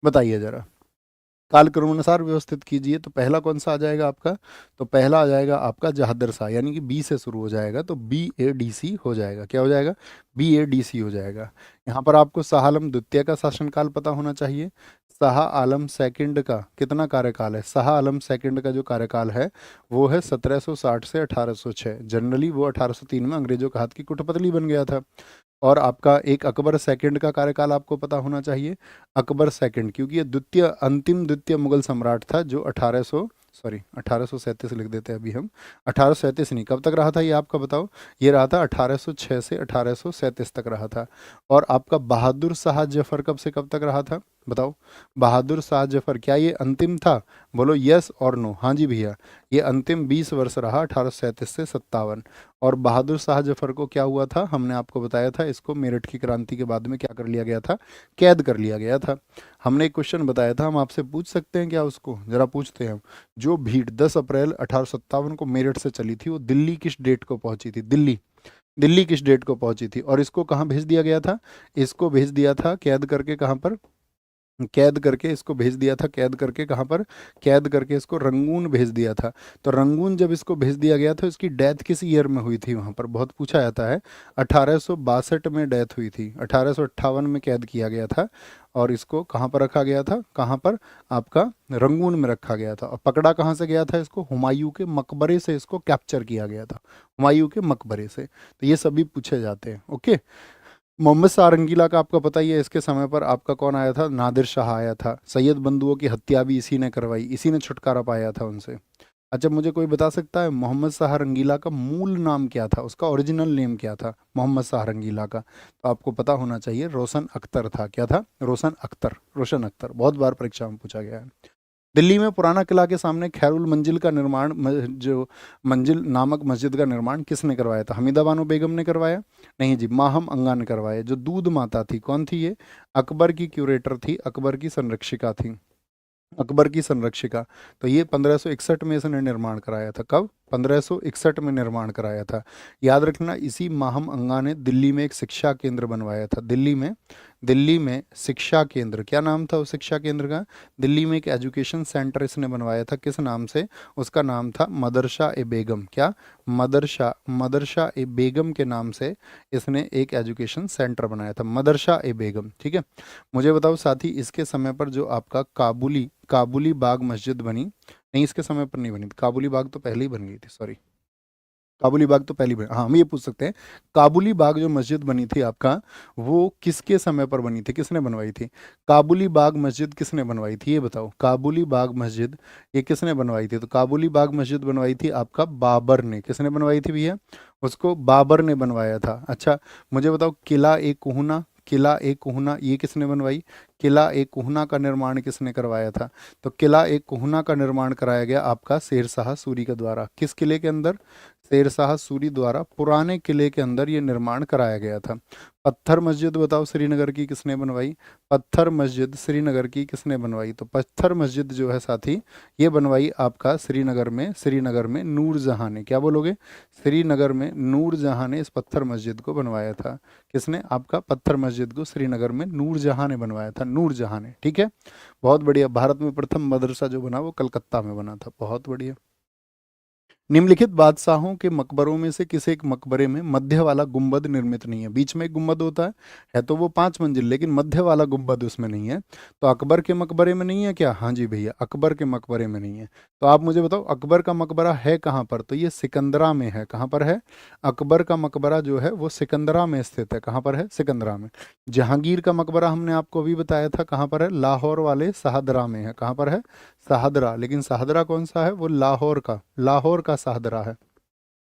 बताइए जरा, कालक्रमानुसार व्यवस्थित कीजिए। तो पहला कौन सा आ जाएगा आपका? तो पहला आ जाएगा आपका जहादर शाह, यानी कि बी से शुरू हो जाएगा, तो BADC हो जाएगा। क्या हो जाएगा? BADC हो जाएगा। यहाँ पर आपको शाह आलम द्वितीय का शासनकाल पता होना चाहिए। शाह आलम सेकंड का कितना कार्यकाल है? शाह आलम सेकंड का जो कार्यकाल है वो है 1760 से 1806। जनरली वो 1803 में अंग्रेजों के हाथ की कुटपतली बन गया था। और आपका एक अकबर सेकंड का कार्यकाल आपको पता होना चाहिए। अकबर सेकंड, क्योंकि ये द्वितीय मुगल सम्राट था जो 1837 लिख देते हैं अभी हम। 1837 नहीं, कब तक रहा था ये आपका बताओ? ये रहा था 1806 से 1837 तक रहा था। और आपका बहादुर शाह जफर कब से कब तक रहा था बताओ? बहादुर शाह जफर, क्या ये अंतिम था? बोलो यस और नो। हाँ जी भैया, ये अंतिम 20 वर्ष रहा, 1837 से 57। और बहादुर शाह जफर को क्या हुआ था? हमने आपको बताया था, इसको मेरठ की क्रांति के बाद में क्या कर लिया गया था? कैद कर लिया गया था। हमने एक क्वेश्चन बताया था, हम आपसे पूछ सकते हैं क्या उसको? जरा पूछते हैं हम। जो भीड़ 10 अप्रैल 1857 को मेरठ से चली थी, वो दिल्ली किस डेट को पहुंची थी? दिल्ली किस डेट को पहुंची थी? और इसको कहाँ भेज दिया गया था? इसको भेज दिया था कैद करके, कहाँ पर? कैद करके इसको भेज दिया था। कैद करके कहाँ पर? कैद करके इसको रंगून भेज दिया था। तो रंगून जब इसको भेज दिया गया था, इसकी डेथ किस ईयर में हुई थी? वहाँ पर बहुत पूछा जाता है। 1862 में डेथ हुई थी। 1858 में कैद किया गया था और इसको कहाँ पर रखा गया था? कहाँ पर? आपका रंगून में रखा गया था। और पकड़ा कहाँ से गया था इसको? हुमायूं के मकबरे से इसको कैप्चर किया गया था, हुमायूं के मकबरे से। तो ये सभी पूछे जाते हैं। ओके। मोहम्मद शाह रंगीला का आपका पता ही है, इसके समय पर आपका कौन आया था? नादिर शाह आया था। सैयद बंधुओं की हत्या भी इसी ने करवाई, इसी ने छुटकारा पाया था उनसे। अच्छा, मुझे कोई बता सकता है मोहम्मद शाह रंगीला का मूल नाम क्या था? उसका ओरिजिनल नेम क्या था मोहम्मद शाह रंगीला का? तो आपको पता होना चाहिए, रोशन अख्तर था। क्या था? रोशन अख्तर। रोशन अख्तर बहुत बार परीक्षा में पूछा गया है। दिल्ली में पुराना किला के सामने खैरुल मंजिल का निर्माण, जो मंजिल नामक मस्जिद का निर्माण किसने करवाया था? हमीदा बानो बेगम ने करवाया? नहीं जी, माहम अंगा ने करवाया। जो दूध माता थी, कौन थी ये? अकबर की क्यूरेटर थी, अकबर की संरक्षिका थी, अकबर की संरक्षिका। तो ये 1561 में इसने निर्माण कराया था। कब? 1561 में निर्माण कराया था। याद रखना, इसी माहम अंगा ने दिल्ली में एक शिक्षा केंद्र बनवाया था। दिल्ली में शिक्षा केंद्र, क्या नाम था उस शिक्षा केंद्र का? दिल्ली में एक एजुकेशन सेंटर इसने बनवाया था। किस नाम से? उसका नाम था मदरसा ए बेगम। क्या? मदरसा ए बेगम के नाम से इसने एक एजुकेशन सेंटर बनाया था, मदरसा ए बेगम। ठीक है। मुझे बताओ साथी, इसके समय पर जो आपका काबुली बाग मस्जिद बनी, नहीं इसके समय पर नहीं बनी थी, काबुली बाग तो पहले ही बन गई थी, सॉरी। काबुली बाग तो पहली बनी, हाँ हम ये पूछ सकते हैं, काबुली बाग जो मस्जिद बनी थी आपका, वो किसके समय पर बनी थी? किसने बनवाई थी? काबुली बाग मस्जिद किसने बनवाई थी ये बताओ? काबुली बाग मस्जिद ये किसने बनवाई थी? तो काबुली बाग मस्जिद बनवाई थी आपका बाबर ने। किसने बनवाई थी भैया? उसको बाबर ने बनवाया था। अच्छा, मुझे बताओ, किला ए कुहना ये किसने बनवाई? किला ए कुहना का निर्माण किसने करवाया था? तो किला ए कुहना का निर्माण कराया गया आपका शेर शाह सूरी के द्वारा। किस किले के अंदर? शेर शाह सूरी द्वारा पुराने किले के अंदर ये निर्माण कराया गया था। पत्थर मस्जिद बताओ श्रीनगर की किसने बनवाई? पत्थर मस्जिद श्रीनगर की किसने बनवाई? तो पत्थर मस्जिद जो है साथी, ये बनवाई आपका श्रीनगर में नूरजहां ने। क्या बोलोगे? श्रीनगर में नूरजहां ने इस पत्थर मस्जिद को बनवाया था। किसने? आपका पत्थर मस्जिद को श्रीनगर में नूरजहां ने बनवाया था, नूरजहां ने। ठीक है, बहुत बढ़िया। भारत में प्रथम मदरसा जो बना वो कलकत्ता में बना था। बहुत बढ़िया। निम्नलिखित बादशाहों के मकबरों में से किसी एक मकबरे में मध्य वाला गुंबद निर्मित नहीं है? बीच में एक गुंबद होता है तो वो 5 मंजिल, लेकिन मध्य वाला गुंबद उसमें नहीं है। तो अकबर के मकबरे में नहीं है क्या? हाँ जी भैया, अकबर के मकबरे में नहीं है। तो आप मुझे बताओ, अकबर का मकबरा है कहाँ पर? तो ये सिकंदरा में है। कहाँ पर है? अकबर का मकबरा जो है वो सिकंदरा में स्थित है। कहाँ पर है? सिकंदरा में। जहांगीर का मकबरा हमने आपको अभी बताया था, कहाँ पर है? लाहौर वाले शाहदरा में है। कहाँ पर है? शाहदरा। लेकिन शाहदरा कौन सा है? वो लाहौर का शाहदरा है।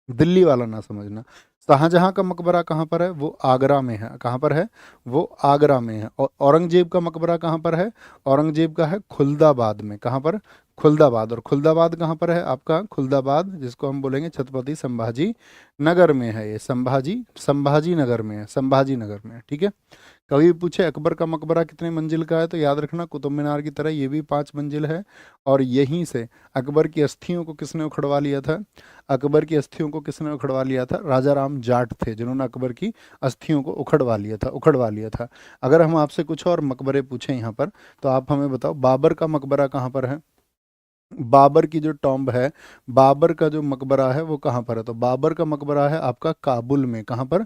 दिल्ली वाला ना समझना। शाहजहां का मकबरा कहाँ पर है? वो आगरा में है। कहाँ पर है? वो आगरा में है। और औरंगजेब का मकबरा कहाँ पर है? औरंगजेब का है खुलदाबाद में। कहाँ पर? खुलदाबाद। और खुलदाबाद कहाँ पर है आपका? खुलदाबाद जिसको हम बोलेंगे छत्रपति संभाजी नगर में है। ये संभाजी नगर में है, संभाजी नगर में है, ठीक है। कभी भी पूछे अकबर का मकबरा कितने मंजिल का है, तो याद रखना कुतुब मीनार की तरह ये भी 5 मंजिल है। और यहीं से अकबर की अस्थियों को किसने उखड़वा लिया था? अकबर की अस्थियों को किसने उखड़वा लिया था? राजा राम जाट थे जिन्होंने अकबर की अस्थियों को उखड़वा लिया था। अगर हम आपसे कुछ और मकबरे पूछें यहाँ पर, तो आप हमें बताओ बाबर का मकबरा कहाँ पर है? बाबर की जो टॉम्ब है, बाबर का जो मकबरा है वो कहाँ पर है? तो बाबर का मकबरा है आपका काबुल में। कहाँ पर?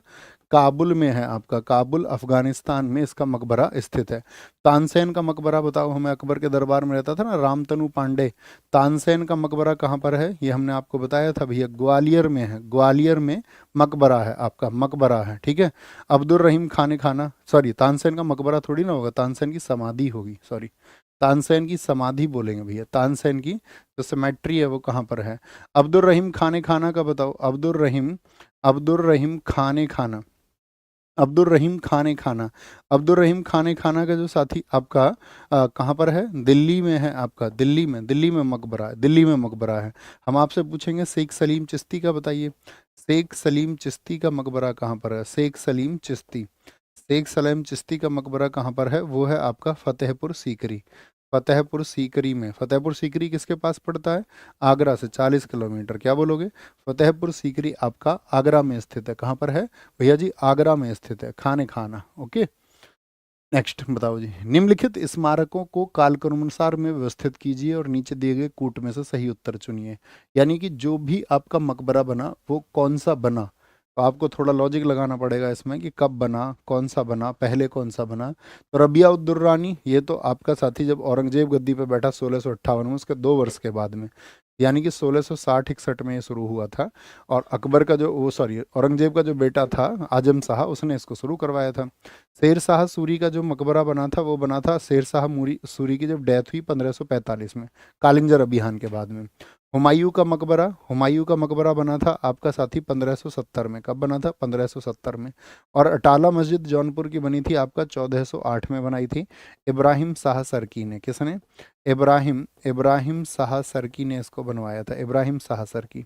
काबुल में है आपका, काबुल अफगानिस्तान में इसका मकबरा स्थित है। तानसेन का मकबरा बताओ हमें, अकबर के दरबार में रहता था ना रामतनु पांडे, तानसेन का मकबरा कहाँ पर है? ये हमने आपको बताया था भैया, ग्वालियर में है, ग्वालियर में मकबरा है आपका, मकबरा है, ठीक है। अब्दुल रहीम खाने खाना, सॉरी तानसेन का मकबरा थोड़ी ना होगा, तानसेन की समाधि होगी, सॉरी, तानसेन की समाधि बोलेंगे भैया, तानसेन की जो सिमेट्री है वो कहाँ पर है? अब्दुल रहीम खाने खाना का बताओ, अब्दुल रहीम खाने खाना, अब्दुल रहीम खाने खाना, अब्दुल रहीम खाने खाना का जो साथी आपका कहाँ पर है? दिल्ली में है आपका, दिल्ली में मकबरा है, दिल्ली में मकबरा है। हम आपसे पूछेंगे शेख सलीम चिश्ती का बताइए, शेख सलीम चिश्ती का मकबरा कहाँ पर है? शेख सलीम चिश्ती, शेख सलीम चिश्ती का मकबरा कहाँ पर है? वो है आपका फतेहपुर सीकरी, फतेहपुर सीकरी में। फतेहपुर सीकरी किसके पास पड़ता है? आगरा से 40 किलोमीटर। क्या बोलोगे? फतेहपुर सीकरी आपका आगरा में स्थित है। कहाँ पर है भैया जी? आगरा में स्थित है, खाने खाना, ओके। नेक्स्ट बताओ जी, निम्नलिखित स्मारकों को कालक्रमानुसार में व्यवस्थित कीजिए और नीचे दिए गए कूट में से सही उत्तर चुनिए। यानी कि जो भी आपका मकबरा बना वो कौन सा बना, तो आपको थोड़ा लॉजिक लगाना पड़ेगा इसमें कि कब बना, कौन सा बना, पहले कौन सा बना। तो रबिया उद दुर्रानी ये तो आपका साथी जब औरंगजेब गद्दी पे बैठा 1658 में, उसके 2 वर्ष के बाद में, यानी कि 1660-61 में ये शुरू हुआ था। और अकबर का जो वो सॉरी औरंगजेब का जो बेटा था आजम शाह, उसने इसको शुरू करवाया था। शेर शाह सूरी का जो मकबरा बना था वो बना था शेर शाह मूरी सूरी की जब डेथ हुई 1545 में, कालिंजर अभियान के बाद में। हुमायूं का मकबरा बना था आपका साथी 1570 में। कब बना था? 1570 में। और अटाला मस्जिद जौनपुर की बनी थी आपका 1408 में बनाई थी इब्राहिम शाह सरकी ने। किसने? इब्राहिम इब्राहिम शाह सरकी ने इसको बनवाया था, इब्राहिम शाह सरकी।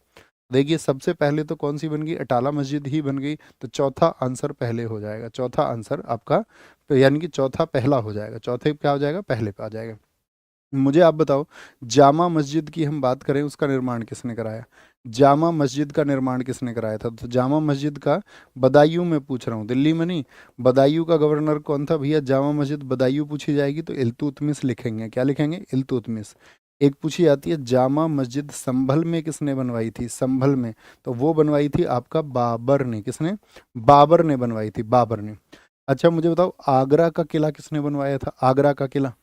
देखिए सबसे पहले तो कौन सी बन गई? अटाला मस्जिद ही बन गई। तो चौथा आंसर पहले हो जाएगा, चौथा आंसर आपका, तो यानी कि चौथा पहला हो जाएगा, चौथे क्या हो जाएगा? पहले पे आ जाएगा। मुझे आप बताओ, जामा मस्जिद की हम बात करें, उसका निर्माण किसने कराया? जामा मस्जिद का निर्माण किसने कराया था? तो जामा मस्जिद का, बदायूं में पूछ रहा हूँ, दिल्ली में नहीं। बदायूं का गवर्नर कौन था भैया? जामा मस्जिद बदायूं पूछी जाएगी तो इल्तुतमिश लिखेंगे। क्या लिखेंगे? इल्तुतमिश। एक पूछी जाती है जामा मस्जिद संभल में किसने बनवाई थी? संभल में, तो वो बनवाई थी आपका बाबर ने। किसने? बाबर ने बनवाई थी, बाबर ने। अच्छा मुझे बताओ, आगरा का किला किसने बनवाया था? आगरा का किला,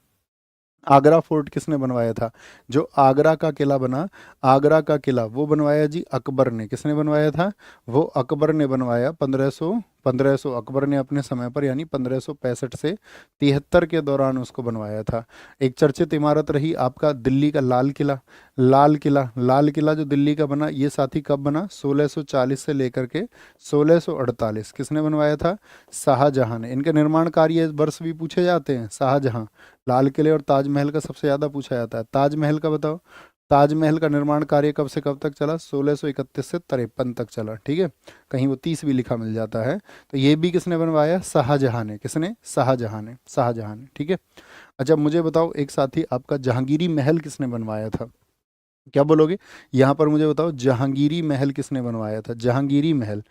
आगरा फोर्ट किसने बनवाया था? जो आगरा का किला बना, आगरा का किला वो बनवाया जी अकबर ने। किसने बनवाया था? वो अकबर ने बनवाया 1500 अकबर ने अपने समय पर, यानी 1565 से 73 के दौरान उसको बनवाया था। एक चर्चित इमारत रही आपका दिल्ली का लाल किला, लाल किला जो दिल्ली का बना, ये साथी कब बना? 1640 से लेकर के 1648। किसने बनवाया था? शाहजहां ने। इनके निर्माण कार्य वर्ष भी पूछे जाते हैं। शाहजहां, लाल किले और ताजमहल का सबसे ज़्यादा पूछा जाता है। ताजमहल का बताओ, ताजमहल का निर्माण कार्य कब से कब तक चला? 1631 से 53 तक चला, ठीक है। कहीं वो 30 भी लिखा मिल जाता है। तो ये भी किसने बनवाया? शाहजहां ने। किसने? शाहजहां ने, शाहजहां ने, ठीक है। अच्छा मुझे बताओ एक साथी, आपका जहांगीरी महल किसने बनवाया था? क्या बोलोगे? यहाँ पर मुझे बताओ जहांगीरी महल किसने बनवाया था? जहांगीरी महल,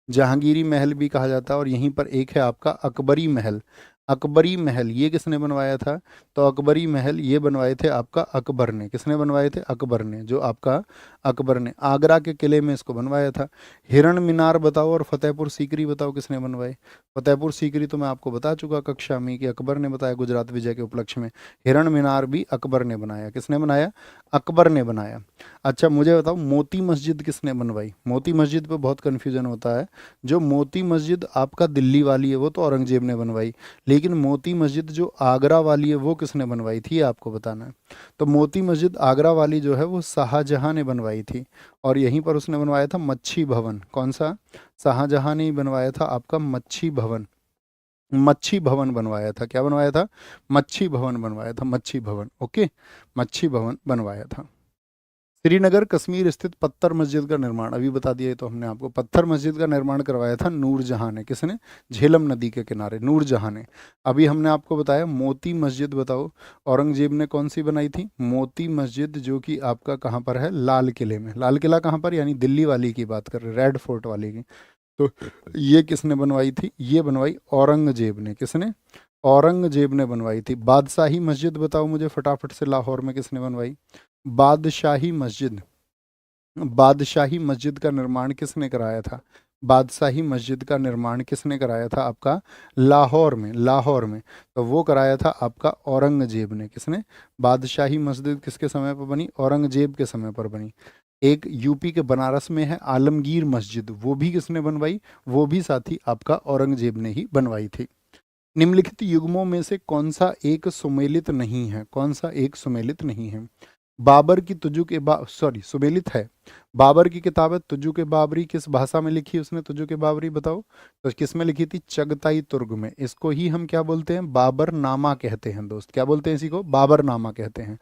जहांगीरी महल भी कहा जाता है। और यहीं पर एक है आपका अकबरी महल, अकबरी महल ये किसने बनवाया था? तो अकबरी महल ये बनवाए थे आपका अकबर ने। किसने बनवाए थे? अकबर ने, जो आपका अकबर ने आगरा के किले में इसको बनवाया था। हिरण मीनार बताओ और फतेहपुर सीकरी बताओ किसने बनवाए? फतेहपुर सीकरी तो मैं आपको बता चुका कक्षा में कि अकबर ने बताया गुजरात विजय के उपलक्ष्य में। हिरण मीनार भी अकबर ने बनाया। किसने बनाया? अकबर ने बनाया। अच्छा मुझे बताओ मोती मस्जिद किसने बनवाई? मोती मस्जिद पे बहुत कन्फ्यूजन होता है। जो मोती मस्जिद आपका दिल्ली वाली है वो तो औरंगजेब ने बनवाई, लेकिन मोती मस्जिद जो आगरा वाली है वो किसने बनवाई थी, ये आपको बताना है। तो मोती मस्जिद आगरा वाली जो है वो शाहजहां ने बनवाई थी, और यहीं पर उसने बनवाया था मच्छी भवन। कौन सा? शाहजहां ने ही बनवाया था आपका मच्छी भवन। मच्छी भवन बनवाया था। क्या बनवाया था? मच्छी भवन बनवाया था, मच्छी भवन। ओके, मच्छी भवन बनवाया था। श्रीनगर कश्मीर स्थित पत्थर मस्जिद का निर्माण, अभी बता दिया ये तो हमने आपको, पत्थर मस्जिद का निर्माण करवाया था नूरजहां ने। किसने? झेलम नदी के किनारे नूरजहां ने। अभी हमने आपको बताया मोती मस्जिद, बताओ औरंगजेब ने कौन सी बनाई थी? मोती मस्जिद, जो कि आपका कहाँ पर है? लाल किले में। लाल किला कहाँ पर? यानी दिल्ली वाली की बात कर रहे, रेड फोर्ट वाली की। तो ये किसने बनवाई थी? ये बनवाई औरंगजेब ने। किसने? औरंगजेब ने बनवाई थी। बादशाही मस्जिद बताओ मुझे फटाफट से, लाहौर में किसने बनवाई? बादशाही मस्जिद। बादशाही मस्जिद का निर्माण किसने कराया था? बादशाही मस्जिद का निर्माण किसने कराया था आपका? लाहौर में। लाहौर में। तो वो कराया था आपका औरंगजेब ने। किसने? बादशाही मस्जिद किसके समय पर बनी? औरंगजेब के समय पर बनी। एक यूपी के बनारस में है आलमगीर मस्जिद, वो भी किसने बनवाई? वो भी साथी आपका औरंगजेब ने ही बनवाई थी। निम्नलिखित युग्मों में से कौन सा एक सुमेलित नहीं है? कौन सा एक सुमेलित नहीं है? बाबर की तुजुक ए बा सॉरी, सुमेलित है। बाबर की किताब है तुजुक ए बाबरी, किस भाषा में लिखी उसने तुजुक ए बाबरी, बताओ? तो किस में लिखी थी? चगताई तुर्क में। इसको ही हम क्या बोलते हैं? बाबर नामा कहते हैं दोस्त। क्या बोलते हैं इसी को? बाबर नामा कहते हैं।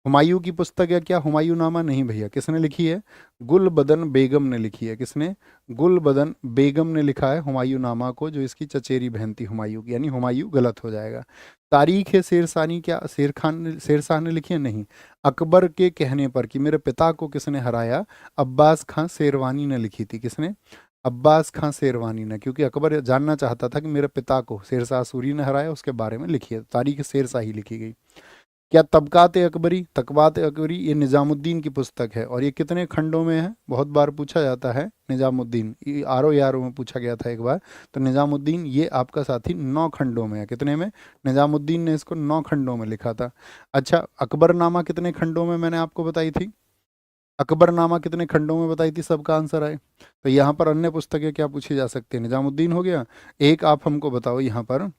हुमायूं की पुस्तक है क्या हुमायूं नामा? नहीं भैया। किसने लिखी है? गुलबदन बेगम ने लिखी है। किसने? गुलबदन बेगम ने लिखा है हुमायूं नामा को, जो इसकी चचेरी बहन थी हुमायूं की, यानी हुमायूं गलत हो जाएगा। तारीख है शेरशानी, क्या शेरशाह ने लिखी है? नहीं। अकबर के कहने पर कि मेरे पिता को किसने हराया, अब्बास खां शेरवानी ने लिखी थी। किसने? अब्बास खां शेरवानी ने, क्योंकि अकबर जानना चाहता था कि मेरे पिता को शेरशाह सूरी ने हराया, उसके बारे में लिखी है। तारीख शेरशाही लिखी गई। क्या तकबात अकबरी ये निज़ामुद्दीन की पुस्तक है, और ये कितने खंडों में है? बहुत बार पूछा जाता है निज़ामुद्दीन, ये आरो यारो में पूछा गया था एक बार। तो निज़ामुद्दीन ये आपका साथी 9 खंडों में है। कितने में? निज़ामुद्दीन ने इसको 9 खंडों में लिखा था। अच्छा, अकबरनामा कितने खंडों में मैंने आपको बताई थी? अकबरनामा कितने खंडों में बताई थी? सबका आंसर आए। तो यहाँ पर अन्य पुस्तकें क्या पूछी जा सकती है? निज़ामुद्दीन हो गया। एक आप हमको बताओ यहाँ पर,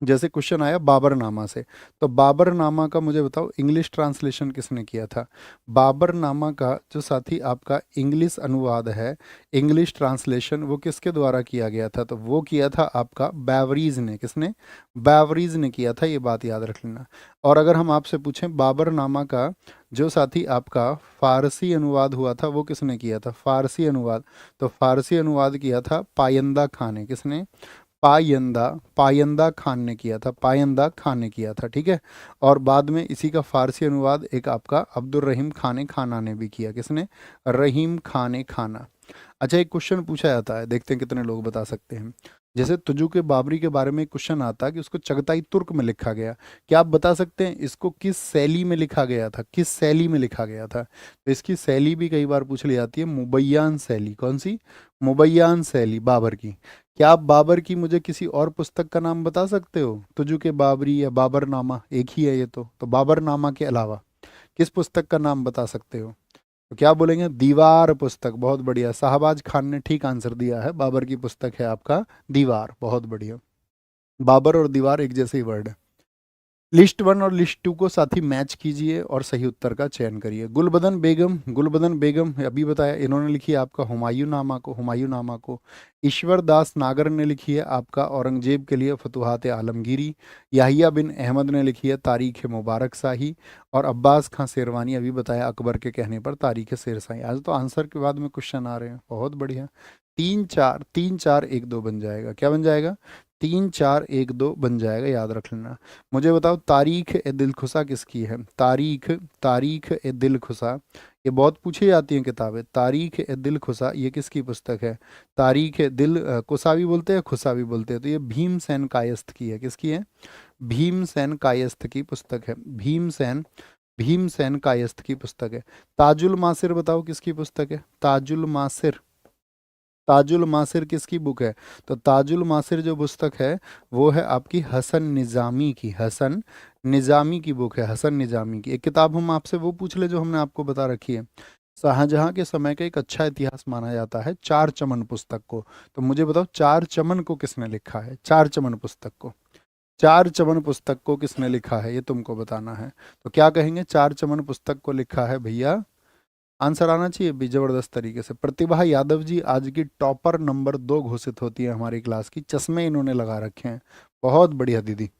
जैसे क्वेश्चन आया बाबरनामा से, तो बाबरनामा का मुझे बताओ इंग्लिश ट्रांसलेशन किसने किया था? बाबरनामा का जो साथी आपका इंग्लिश अनुवाद है, इंग्लिश ट्रांसलेशन, वो किसके द्वारा किया गया था? तो वो किया था आपका बैवरीज ने। किसने? बैवरीज ने किया था, ये बात याद रख लेना। और अगर हम आपसे पूछें बाबरनामा का जो साथी आपका फारसी अनुवाद हुआ था, वो किसने किया था? फारसी अनुवाद। तो फारसी अनुवाद किया था पायंदा खान ने। किसने? पायंदा पायंदा खान ने किया था। पायंदा खान ने किया था, ठीक है। और बाद में इसी का फारसी अनुवाद एक आपका अब्दुल रहीम खाने खाना ने भी किया। किसने? रहीम खाने खाना। अच्छा, एक क्वेश्चन पूछा जाता है, देखते हैं कितने लोग बता सकते हैं। जैसे तुजुक बाबरी के बारे में एक क्वेश्चन आता है कि उसको चगताई तुर्क में लिखा गया। क्या आप बता सकते हैं इसको किस शैली में लिखा गया था? किस शैली में लिखा गया था? तो इसकी शैली भी कई बार पूछ ली जाती है, मुबैयान शैली। कौन सी? मुबैयान शैली बाबर की। क्या आप बाबर की मुझे किसी और पुस्तक का नाम बता सकते हो? तुजुक बाबरी या बाबरनामा एक ही है ये तो बाबरनामा के अलावा किस पुस्तक का नाम बता सकते हो? तो क्या बोलेंगे? दीवार पुस्तक। बहुत बढ़िया, शाहबाज खान ने ठीक आंसर दिया है। बाबर की पुस्तक है आपका दीवार। बहुत बढ़िया। बाबर और दीवार एक जैसे ही वर्ड है। लिस्ट 1 और लिस्ट 2 को साथ ही मैच कीजिए और सही उत्तर का चयन करिए। गुलबदन बेगम, गुलबदन बेगम अभी बताया, इन्होंने लिखी है आपका हुमायूं नामा को। हुमायूं नामा को ईश्वर दास नागर ने लिखी है आपका औरंगजेब के लिए फतुहात आलमगीरी। याहिया बिन अहमद ने लिखी है तारीख मुबारक शाही। और अब्बास खां शेरवानी अभी बताया अकबर के कहने पर तारीख शेरशाही। आज तो आंसर के बाद में क्वेश्चन आ रहे हैं, बहुत बढ़िया। 3-4 बन जाएगा। क्या बन जाएगा? 3-4-1-2 बन जाएगा, याद रख लेना। मुझे बताओ तारीख ए दिलखुशा किसकी है? तारीख तारीख ए दिलखुशा, ये बहुत पूछी जाती हैं किताबें। तारीख ए दिलखुशा ये किसकी पुस्तक है? तारीख ए दिल कुशा भी बोलते हैं, खुशा भी बोलते हैं। तो ये भीमसेन कायस्थ की है। किसकी है? भीमसेन कायस्थ की पुस्तक है। भीमसेन भीमसेन कायस्थ की पुस्तक है। ताजुल मासिर बताओ किसकी पुस्तक है? ताजुल मासिर। ताजुल मासिर किसकी बुक है? तो ताजुल मासिर जो पुस्तक है वो है आपकी हसन निज़ामी की। हसन निज़ामी की बुक है, हसन निज़ामी की। एक किताब हम आपसे वो पूछ ले जो हमने आपको बता रखी है। शाहजहां के समय का एक अच्छा इतिहास माना जाता है चार चमन पुस्तक को। तो मुझे बताओ चार चमन को किसने लिखा है? चार चमन पुस्तक को चार चमन पुस्तक को किसने लिखा है, ये तुमको बताना है। तो क्या कहेंगे, चार चमन पुस्तक को लिखा है भैया, आंसर आना चाहिए भी जबरदस्त तरीके से। प्रतिभा यादव जी आज की टॉपर नंबर 2 घोषित होती है हमारी क्लास की, चश्मे इन्होंने लगा रखे हैं, बहुत बढ़िया दीदी।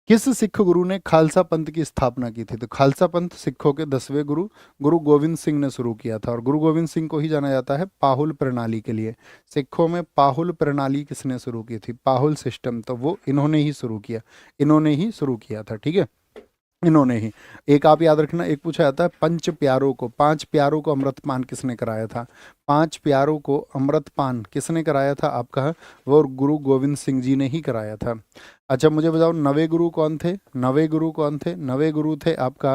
किस सिख गुरु ने खालसा पंथ की स्थापना की थी, तो खालसा पंथ सिखों के 10वें गुरु गुरु गोविंद सिंह ने शुरू किया था, और गुरु गोविंद सिंह को ही जाना जाता है पाहुल प्रणाली के लिए। सिखों में पाहुल प्रणाली किसने शुरू की थी, पाहुल सिस्टम, तो वो इन्होंने ही शुरू किया, इन्होंने ही शुरू किया था, ठीक है, इन्होंने ही। एक आप याद रखना, एक पूछा जाता है पंच प्यारों को, पांच प्यारों को अमृतपान किसने कराया था, पांच प्यारों को अमृतपान किसने कराया था आपका, वो गुरु गोविंद सिंह जी ने ही कराया था। अच्छा मुझे बताओ नवे गुरु कौन थे, नवे गुरु कौन थे, नवे गुरु थे आपका,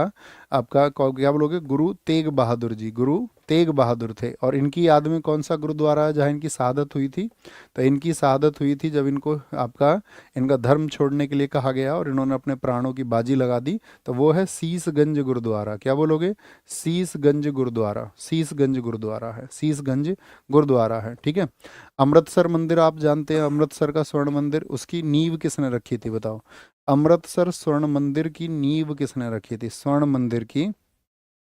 आपका क्या बोलोगे, गुरु तेग बहादुर जी, गुरु तेग बहादुर थे। और इनकी याद में कौन सा गुरुद्वारा है जहाँ इनकी शहादत हुई थी, तो इनकी शहादत हुई थी जब इनको आपका इनका धर्म छोड़ने के लिए कहा गया और इन्होंने अपने प्राणों की बाजी लगा दी, तो वो है शीसगंज गुरुद्वारा। क्या बोलोगे, शीसगंज गुरुद्वारा, शीसगंज गुरुद्वारा है, शीसगंज गुरुद्वारा है, ठीक है। अमृतसर मंदिर आप जानते हैं, अमृतसर का स्वर्ण मंदिर, उसकी नींव किसने रखी थी बताओ, अमृतसर स्वर्ण मंदिर की नींव किसने रखी थी, स्वर्ण मंदिर की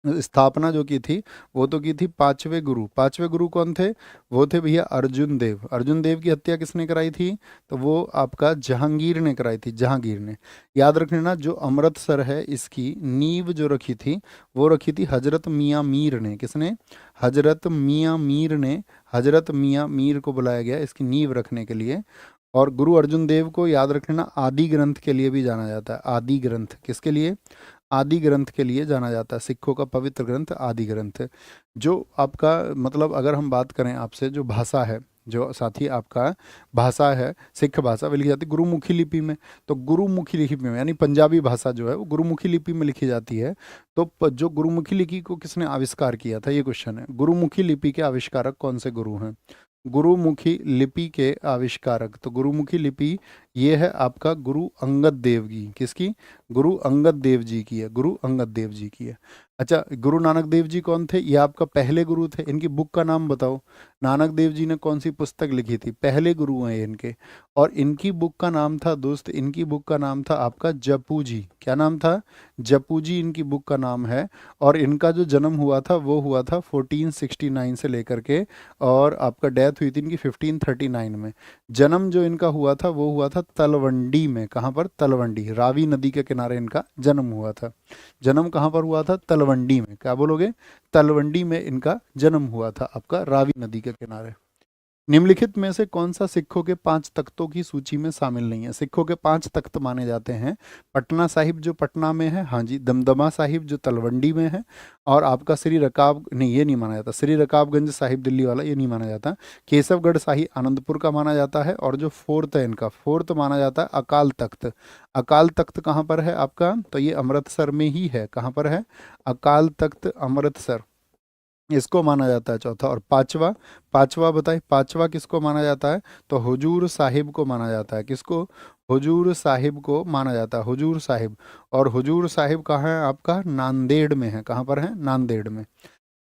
स्थापना जो की थी वो तो की थी पांचवें गुरु। पांचवें गुरु कौन थे, वो थे भैया अर्जुन देव। अर्जुन देव की हत्या किसने कराई थी, तो वो आपका जहांगीर ने कराई थी, जहांगीर ने। याद रखना जो अमृतसर है इसकी नींव जो रखी थी वो रखी थी हजरत मियाँ मीर ने, किसने, हजरत मियाँ मीर ने, हजरत मियाँ मीर को बुलाया गया इसकी नींव रखने के लिए। और गुरु अर्जुन देव को याद रखना आदि ग्रंथ के लिए भी जाना जाता है, आदि ग्रंथ किसके लिए, आदि ग्रंथ के लिए जाना जाता है, सिखों का पवित्र ग्रंथ आदि ग्रंथ। जो आपका मतलब अगर हम बात करें आपसे, जो भाषा है, जो साथी आपका भाषा है सिख भाषा, वो लिखी जाती है गुरुमुखी लिपि में। तो गुरुमुखी लिपि में यानी पंजाबी भाषा जो है वो गुरुमुखी लिपि में लिखी जाती है। तो जो गुरुमुखी लिपि को किसने आविष्कार किया था, ये क्वेश्चन है। गुरुमुखी लिपि के आविष्कारक कौन से गुरु हैं, गुरुमुखी लिपि के आविष्कारक, तो गुरुमुखी लिपि ये है आपका गुरु अंगद देव की, किसकी, गुरु अंगद देव जी की है, गुरु अंगद देव जी की है। अच्छा गुरु नानक देव जी कौन थे, ये आपका पहले गुरु थे, इनकी बुक का नाम बताओ, नानक देव जी ने कौन सी पुस्तक लिखी थी, पहले गुरु हैं इनके। और इनकी बुक का नाम था दोस्त, इनकी बुक का नाम था आपका जपू जी, क्या नाम था, जपू जी इनकी बुक का नाम है। और इनका जो जन्म हुआ था वो हुआ था 1469 से लेकर के, और आपका डेथ हुई थी इनकी 1539 में। जन्म जो इनका हुआ था वो हुआ था तलवंडी में, कहाँ पर, तलवंडी, रावी नदी के किनारे इनका जन्म हुआ था। जन्म कहाँ पर हुआ था, तलवंडी में, क्या बोलोगे, तलवंडी में इनका जन्म हुआ था आपका, रावी नदी के किनारे। निम्नलिखित में से कौन सा सिखों के 5 तख्तों की सूची में शामिल नहीं है, सिखों के 5 तख्त माने जाते हैं, पटना साहिब जो पटना में है, हाँ जी, दमदमा साहिब जो तलवंडी में है, और आपका श्री रकाब, नहीं ये नहीं माना जाता, श्री रकाबगंज साहिब दिल्ली वाला ये नहीं माना जाता, केशवगढ़ शाही आनंदपुर का माना जाता है, और जो फोर्थ है इनका, फोर्थ माना जाता है अकाल तख्त। अकाल तख्त कहाँ पर है आपका, तो ये अमृतसर में ही है, कहाँ पर है, अकाल तख्त अमृतसर, इसको माना जाता है चौथा। और पांचवा, पांचवा बताए, पांचवा किसको माना जाता है, तो हुजूर साहिब को माना जाता है, किसको, हुजूर साहिब को माना जाता है, हुजूर साहिब। और हुजूर साहिब कहाँ है आपका, नांदेड़ में है, कहाँ पर है, नांदेड़ में।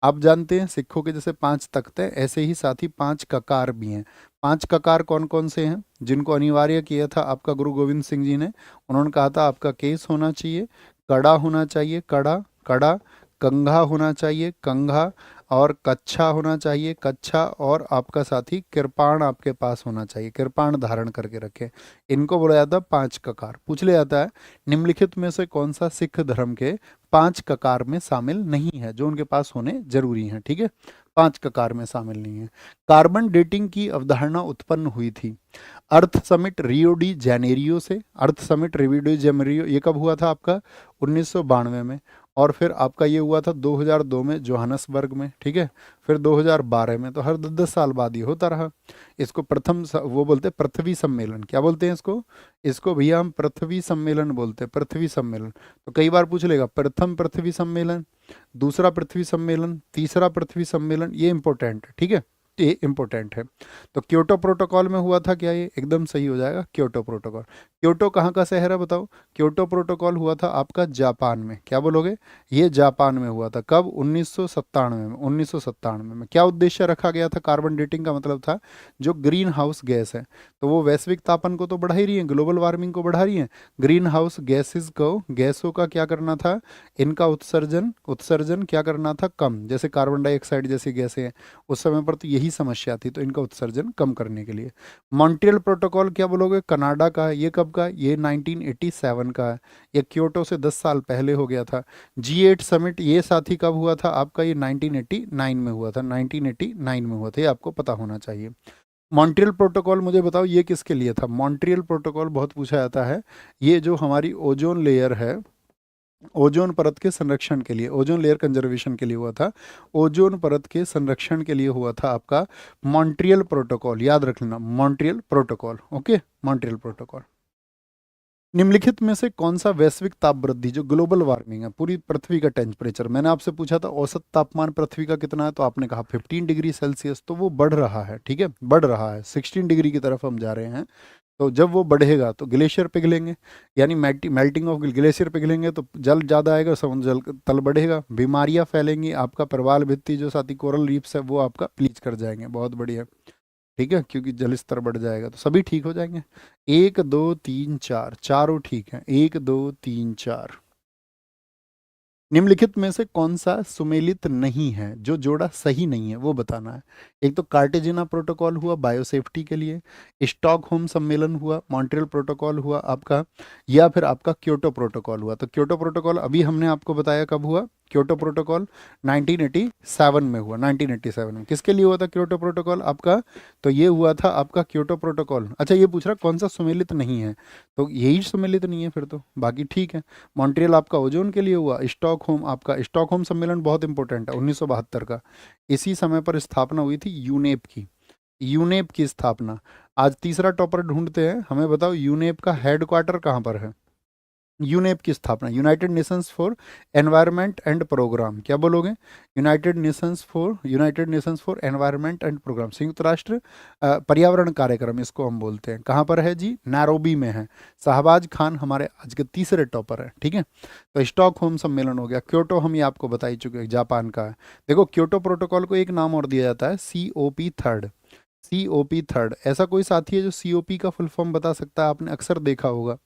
आप जानते हैं सिखों के जैसे 5 तख्त हैं ऐसे ही साथ ही 5 ककार भी हैं। 5 ककार कौन कौन से हैं, जिनको अनिवार्य किया था आपका गुरु गोविंद सिंह जी ने, उन्होंने कहा था आपका केस होना चाहिए, कड़ा होना चाहिए, कड़ा, कड़ा, कंघा होना चाहिए, कंघा, और कच्छा होना चाहिए, कच्छा, और आपका साथी कृपाण आपके पास होना चाहिए, कृपाण धारण करके रखें। इनको बोला जाता है 5 ककार। पूछ लिया जाता है निम्नलिखित में से कौन सा सिख धर्म के 5 ककार में शामिल नहीं है, जो उनके पास होने जरूरी हैं, ठीक है, 5 ककार में शामिल नहीं है। कार्बन डेटिंग की अवधारणा उत्पन्न हुई थी अर्थ समिट रियो डी जेनेरियो से, अर्थ समिट रियो डी जेनेरियो ये कब हुआ था आपका, 1992 में। और फिर आपका ये हुआ था 2002 में जोहानसबर्ग में, ठीक है, फिर 2012 में। तो हर 10-10 साल बाद ये होता रहा। इसको वो बोलते हैं पृथ्वी सम्मेलन, क्या बोलते हैं इसको, इसको भैया हम पृथ्वी सम्मेलन बोलते हैं, पृथ्वी सम्मेलन। तो कई बार पूछ लेगा प्रथम पृथ्वी सम्मेलन, दूसरा पृथ्वी सम्मेलन, तीसरा पृथ्वी सम्मेलन, ये इंपॉर्टेंट है, ठीक है। ये इंपॉर्टेंट है। तो क्योटो प्रोटोकॉल में हुआ था क्या, ये एकदम सही हो जाएगा क्योटो प्रोटोकॉल। क्योटो कहाँ का शहर है बताओ? क्योटो प्रोटोकॉल हुआ था आपका जापान में। क्या बोलोगे? ये जापान में हुआ था। कब? 1997 में। 1997 में क्या उद्देश्य रखा गया था? कार्बन डेटिंग का मतलब था जो ग्रीन हाउस गैस है, तो वो वैश्विक तापन को तो बढ़ा ही रही है, ग्लोबल वार्मिंग को बढ़ा रही है। ग्रीन हाउस गैसेस को, गैसों का क्या करना था? इनका उत्सर्जन उत्सर्जन क्या करना था? कम। जैसे कार्बन डाइऑक्साइड जैसी गैसें हैं, उस समय पर तो यही समस्या थी, तो इनका उत्सर्जन कम करने के लिए। मॉन्ट्रियल प्रोटोकॉल क्या बोलोगे? कनाडा का है। ये कब का है? ये 1987 का है। ये क्योटो से 10 साल पहले हो गया था। G8 समिट ये साथी कब हुआ था आपका? ये 1989 में हुआ था। 1989 में हुआ था, ये आपको पता होना चाहिए। मॉन्ट्रियल प्रोटोकॉल मुझे बताओ ये किसके लिए था? मॉन्ट्रियल प्रोटोकॉल बहुत पूछा जाता है। ये जो हमारी ओजोन लेयर है, ओजोन परत के संरक्षण के लिए, ओजोन लेयर कंजर्वेशन के लिए हुआ था। ओजोन परत के संरक्षण के लिए हुआ था आपका मॉन्ट्रियल प्रोटोकॉल। याद रख लेना, Montreal protocol. Okay, Montreal protocol. निम्नलिखित में से कौन सा वैश्विक ताप वृद्धि, जो ग्लोबल वार्मिंग है, पूरी पृथ्वी का टेम्परेचर, मैंने आपसे पूछा था औसत तापमान पृथ्वी का कितना है, तो आपने कहा 15 डिग्री सेल्सियस, तो वो बढ़ रहा है। ठीक है, बढ़ रहा है, 16 डिग्री की तरफ हम जा रहे हैं। तो जब वो बढ़ेगा तो ग्लेशियर पिघलेंगे, यानी मेल्टिंग ऑफ ग्लेशियर पिघलेंगे तो जल ज़्यादा आएगा, समुद्र जल तल बढ़ेगा, बीमारियां फैलेंगी, आपका प्रवाल भित्ति जो साथी कोरल रीफ्स है वो आपका ब्लीच कर जाएंगे। बहुत बढ़िया। ठीक है, क्योंकि जल स्तर बढ़ जाएगा तो सभी ठीक हो जाएंगे। 1 2 3 4, चारों ठीक हैं। 1 2 3 4। निम्नलिखित में से कौन सा सुमेलित नहीं है, जो जोड़ा सही नहीं है वो बताना है। एक तो कार्टेजिना प्रोटोकॉल हुआ बायोसेफ्टी के लिए, स्टॉकहोम सम्मेलन हुआ, मॉन्ट्रियल प्रोटोकॉल हुआ आपका, या फिर आपका क्योटो प्रोटोकॉल हुआ। तो क्योटो प्रोटोकॉल अभी हमने आपको बताया कब हुआ। क्योटो प्रोटोकॉल 1987 में हुआ। 1987 में किसके लिए हुआ था क्योटो प्रोटोकॉल आपका? तो ये हुआ था आपका क्योटो प्रोटोकॉल। अच्छा, ये पूछ रहा कौन सा सुमेलित नहीं है, तो यही सुमेलित नहीं है, फिर तो बाकी ठीक है। मॉन्ट्रियल आपका ओजोन के लिए हुआ। स्टॉकहोम आपका, स्टॉकहोम सम्मेलन बहुत इंपॉर्टेंट है, 1972 का। इसी समय पर स्थापना हुई थी यूनेप की। यूनेप की स्थापना। आज तीसरा टॉपर ढूंढते हैं, हमें बताओ यूनेप का हेडक्वार्टर कहाँ पर है? यूनेप की स्थापना, United Nations for environment and program. क्या बोलोगे? United Nations for environment and program, संयुक्त राष्ट्र पर्यावरण कार्यक्रम इसको हम बोलते हैं। कहाँ पर है जी? नैरोबी में है। शाहबाज खान हमारे आज के तीसरे टॉपर है। ठीक है, तो स्टॉकहोम सम्मेलन हो गया। क्योटो हम ये आपको बता ही चुके हैं, जापान का है। देखो, क्योटो प्रोटोकॉल को एक नाम और दिया जाता है, COP थर्ड। COP third. ऐसा कोई साथी है जो COP का फुल फॉर्म बता सकता है? आपने अक्सर देखा होगा,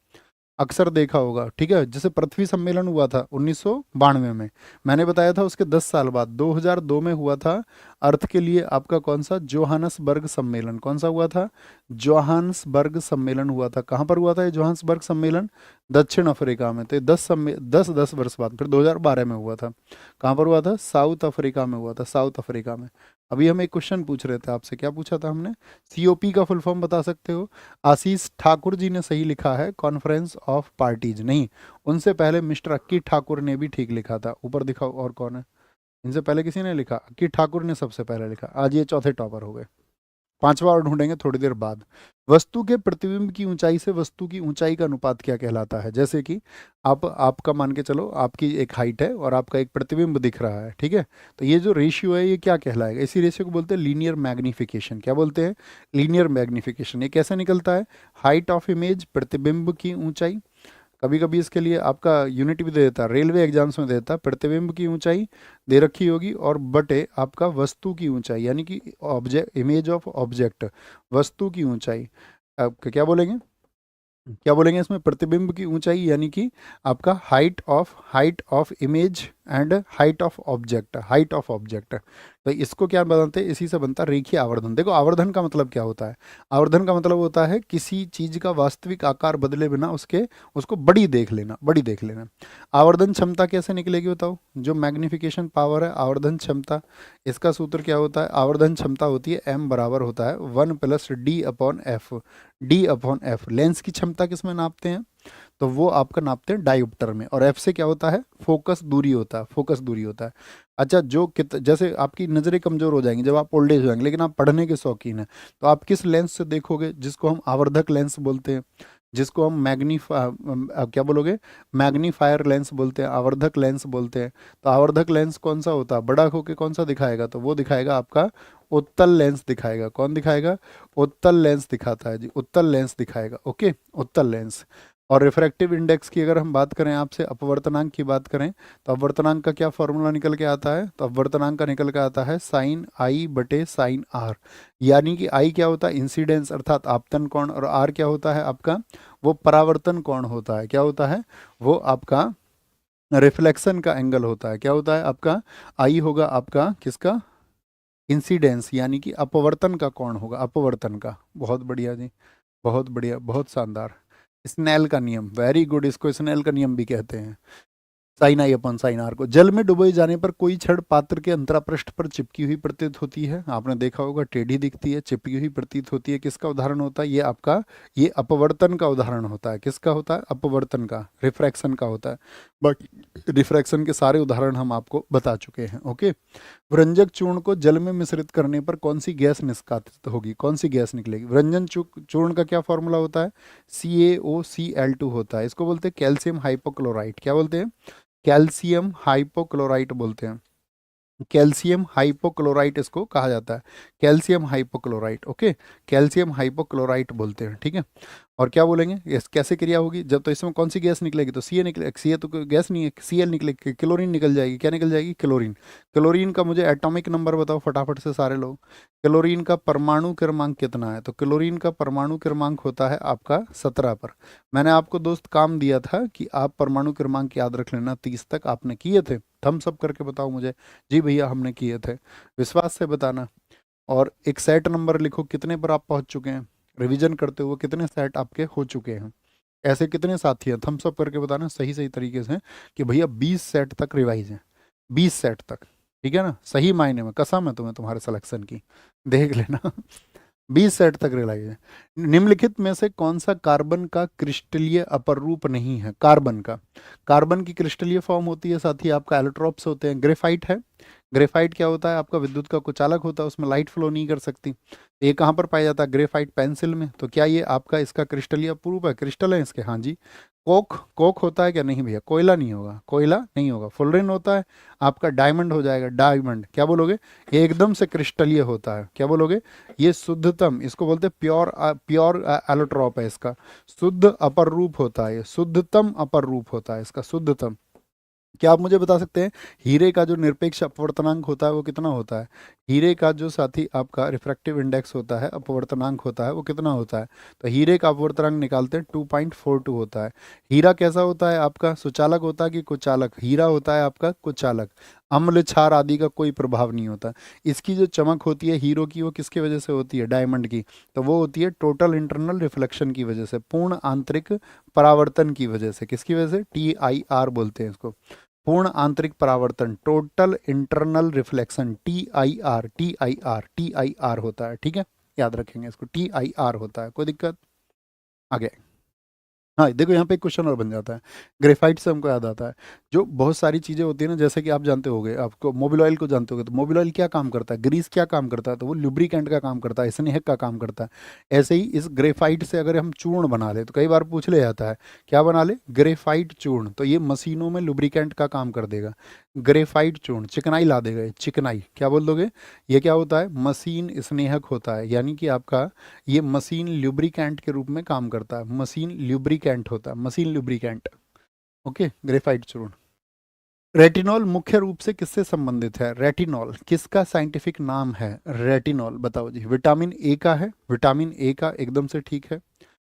अक्सर देखा होगा। ठीक है, जैसे पृथ्वी सम्मेलन हुआ था 1992 में, मैंने बताया था उसके 10 साल बाद 2002 में हुआ था अर्थ के लिए आपका कौन सा? जोहानसबर्ग सम्मेलन। कौन सा हुआ था? जोहानसबर्ग सम्मेलन हुआ था। कहाँ पर हुआ था ये जोहानसबर्ग सम्मेलन? दक्षिण अफ्रीका में। तो ये 10 वर्ष बाद फिर 2012 में हुआ था। कहाँ पर हुआ था? साउथ अफ्रीका में हुआ था, साउथ अफ्रीका में। अभी हम एक क्वेश्चन पूछ रहे थे आपसे, क्या पूछा था हमने? COP का फुल फॉर्म बता सकते हो? आशीष ठाकुर जी ने सही लिखा है, कॉन्फ्रेंस ऑफ पार्टीज। नहीं, उनसे पहले मिस्टर अक्की ठाकुर ने भी ठीक लिखा था। ऊपर दिखाओ और कौन है? इनसे पहले किसी ने लिखा? अक्की ठाकुर ने सबसे पहले लिखा। आज ये चौथे टॉपर हो गए। पांचवा और ढूंढेंगे थोड़ी देर बाद। वस्तु के प्रतिबिंब की ऊंचाई से वस्तु की ऊंचाई का अनुपात क्या कहलाता है? जैसे कि आप, आपका मान के चलो आपकी एक हाइट है और आपका एक प्रतिबिंब दिख रहा है। ठीक है, तो ये जो रेशियो है ये क्या कहलाएगा? इसी रेशियो को बोलते हैं लीनियर मैग्निफिकेशन। क्या बोलते हैं? Linear magnification. ये कैसे निकलता है? हाइट ऑफ इमेज, प्रतिबिंब की ऊंचाई। कभी कभी इसके लिए आपका यूनिट भी दे देता है, रेलवे एग्जाम्स में दे देता है। प्रतिबिंब की ऊंचाई दे रखी होगी और बटे आपका वस्तु की ऊंचाई, यानी कि ऑब्जेक्ट, इमेज ऑफ ऑब्जेक्ट, वस्तु की ऊंचाई। आप क्या बोलेंगे? क्या बोलेंगे इसमें? प्रतिबिंब की ऊंचाई यानी कि आपका height of image and height of object, height of object. तो इसको क्या बनाते हैं? इसी से बनता है रेखीय आवर्धन। देखो, आवर्धन का मतलब क्या होता है? आवर्धन का मतलब होता है किसी चीज का वास्तविक आकार बदले बिना उसको बड़ी देख लेना, बड़ी देख लेना। आवर्धन क्षमता कैसे निकलेगी बताओ? जो मैग्निफिकेशन पावर है, आवर्धन क्षमता, इसका सूत्र क्या होता है? आवर्धन क्षमता होती है M बराबर होता है 1 + D/F। लेंस की क्षमता किस में नापते हैं? तो वो आपका नापते हैं डायोप्टर में। और F से क्या होता है? फोकस दूरी होता है, फोकस दूरी होता है। अच्छा, जैसे आपकी नज़रें कमज़ोर हो जाएंगी जब आप ओल्ड एज हो जाएंगे, लेकिन आप पढ़ने के शौकीन हैं, तो आप किस लेंस से देखोगे? जिसको हम आवर्धक लेंस बोलते हैं। जिसको हम क्या बोलोगे, मैग्नीफायर लेंस बोलते हैं, आवर्धक लेंस बोलते हैं। तो आवर्धक लेंस कौन सा होता है, बड़ा होके कौन सा दिखाएगा, तो वो दिखाएगा आपका उत्तल लेंस दिखाएगा। कौन दिखाएगा, उत्तल लेंस दिखाता है जी, उत्तल लेंस दिखाएगा। ओके, उत्तल लेंस। और रिफ्रैक्टिव इंडेक्स की अगर हम बात करें, आपसे अपवर्तनांक की बात करें, तो अपवर्तनांक का क्या फॉर्मूला निकल के आता है, तो अपवर्तनांक का निकल के आता है साइन आई बटे साइन आर। यानी कि आई क्या होता है, इंसिडेंस अर्थात आपतन कोण, और आर क्या होता है आपका, वो परावर्तन कोण होता है। क्या होता है, वो आपका रिफ्लेक्शन का एंगल होता है। क्या होता है आपका, आई होगा आपका किसका, इंसिडेंस, यानी कि अपवर्तन का कोण होगा, अपवर्तन का। बहुत बढ़िया जी, बहुत बढ़िया, बहुत शानदार। स्नेल का नियम, वेरी गुड, इसको स्नेल का नियम भी कहते हैं। Sine i upon sine r को, जल में डुबोए जाने पर कोई छड़ पात्र के अंतरापृष्ठ पर चिपकी हुई प्रतीत होती है। आपने देखा होगा, टेढ़ी दिखती है, चिपकी हुई प्रतीत होती है। किसका उदाहरण होता है ये आपका, ये अपवर्तन का उदाहरण होता है। किसका होता है, अपवर्तन का, रिफ्रैक्शन का होता है। बट रिफ्रैक्शन के सारे उदाहरण हम आपको बता चुके हैं। ओके, व्रंजक चूर्ण को जल में मिश्रित करने पर कौन सी गैस निष्कासित होगी, कौन सी गैस निकलेगी। व्रंजन चूर्ण का क्या फॉर्मूला होता है, CaOCl2 होता है। इसको बोलते हैं कैल्शियम हाइपोक्लोराइट। क्या बोलते हैं, कैल्शियम हाइपोक्लोराइट बोलते हैं। कैल्शियम हाइपोक्लोराइट इसको कहा जाता है, calcium hypochlorite. Okay, calcium hypochlorite बोलते हैं। ठीक है, और क्या बोलेंगे, ये कैसे क्रिया होगी, जब तो इसमें कौन सी गैस निकलेगी, तो सी ए निकले, सी ए तो कोई गैस नहीं है, Cl निकलेगी, क्लोरीन निकल जाएगी। क्या निकल जाएगी, क्लोरीन। क्लोरीन का मुझे एटॉमिक नंबर बताओ फटाफट से सारे लोग। क्लोरीन का परमाणु क्रमांक कितना है, तो क्लोरीन का परमाणु क्रमांक होता है आपका 17 पर। मैंने आपको दोस्त काम दिया था कि आप परमाणु क्रमांक याद रख लेना, 30 तक आपने किए थे। थम्स अप करके बताओ मुझे, जी भैया हमने किए थे, विश्वास से बताना। और एक सेट नंबर लिखो, कितने पर आप पहुंच चुके हैं, रिवीजन करते हुए कितने सेट आपके हो चुके हैं। ऐसे कितने साथी हैं, थम्स अप करके बताना सही सही तरीके से कि भैया 20 सेट तक रिवाइज है, 20 सेट तक। ठीक है ना, सही मायने में कसम है तुम्हें तुम्हारे सिलेक्शन की, देख लेना। 20 सेट तक रिलाइज है। निम्नलिखित में से कौन सा कार्बन का क्रिस्टलीय अपर रूप नहीं है, कार्बन का, कार्बन की क्रिस्टलीय फॉर्म होती है साथ ही आपका एलोट्रॉप्स होते हैं। ग्रेफाइट है, ग्रेफाइट क्या होता है आपका, विद्युत का कुचालक होता है, उसमें लाइट फ्लो नहीं कर सकती। ये कहाँ पर पाया जाता है, ग्रेफाइट पेंसिल में। तो क्या ये आपका इसका क्रिस्टलीय अपूर्व है, क्रिस्टल है इसके, हाँ जी। कोक, कोक होता है क्या, नहीं भैया, कोयला नहीं होगा, कोयला नहीं होगा। फुलरिन होता है आपका, डायमंड हो जाएगा, डायमंड। क्या बोलोगे, ये एकदम से क्रिस्टलीय होता है। क्या बोलोगे, ये शुद्धतम, इसको बोलते हैं प्योर, प्योर एलोट्रॉप है इसका, शुद्ध अपर रूप होता है, ये शुद्धतम अपर रूप होता है इसका, शुद्धतम। क्या आप मुझे बता सकते हैं हीरे का जो निरपेक्ष अपवर्तनांक होता है वो कितना होता है, हीरे का जो साथी आपका रिफ्रैक्टिव इंडेक्स होता है, अपवर्तनांक होता है, वो कितना होता है, तो हीरे का अपवर्तनांक निकालते हैं 2.42 होता है। हीरा कैसा होता है आपका, सुचालक होता है कि कुचालक, हीरा होता है आपका कुचालक, अम्ल क्षार आदि का कोई प्रभाव नहीं होता। इसकी जो चमक होती है हीरो की, वो किसकी वजह से होती है, डायमंड की, तो वो होती है टोटल इंटरनल रिफ्लेक्शन की वजह से, पूर्ण आंतरिक परावर्तन की वजह से। किसकी वजह से, TIR बोलते हैं इसको, पूर्ण आंतरिक परावर्तन, total internal reflection, TIR, TIR, TIR होता है। ठीक है, याद रखेंगे इसको, TIR होता है। कोई दिक्कत, आगे। हाँ देखो, यहाँ पे एक क्वेश्चन और बन जाता है, ग्रेफाइट से हमको याद आता है, जो बहुत सारी चीज़ें होती है ना, जैसे कि आप जानते होगे, आपको मोबिल ऑयल को जानते होगे, तो मोबिल ऑयल क्या काम करता है, ग्रीस क्या काम करता है, तो वो लुब्रिकेंट का काम करता है, स्नेहक का काम करता है। ऐसे ही इस ग्रेफाइट से अगर हम चूर्ण बना ले, तो कई बार पूछ ले जाता है, क्या बना ले, ग्रेफाइट चूर्ण, तो ये मशीनों में लुब्रिकेंट का काम कर देगा। ग्रेफाइट चूर्ण चिकनाई ला देगा, ये चिकनाई, क्या बोल दोगे, ये क्या होता है, मशीन स्नेहक होता है, यानी कि आपका ये मशीन ल्यूब्रिकेंट के रूप में काम करता है, मशीन ल्यूब्रिकेंट होता है, मशीन ल्यूब्रिकेंट। ओके, ग्रेफाइट चूर्ण। रेटिनॉल मुख्य रूप से किससे संबंधित है, रेटिनॉल किसका साइंटिफिक नाम है, रेटिनॉल बताओ जी। विटामिन ए का है, विटामिन ए का एकदम से ठीक है।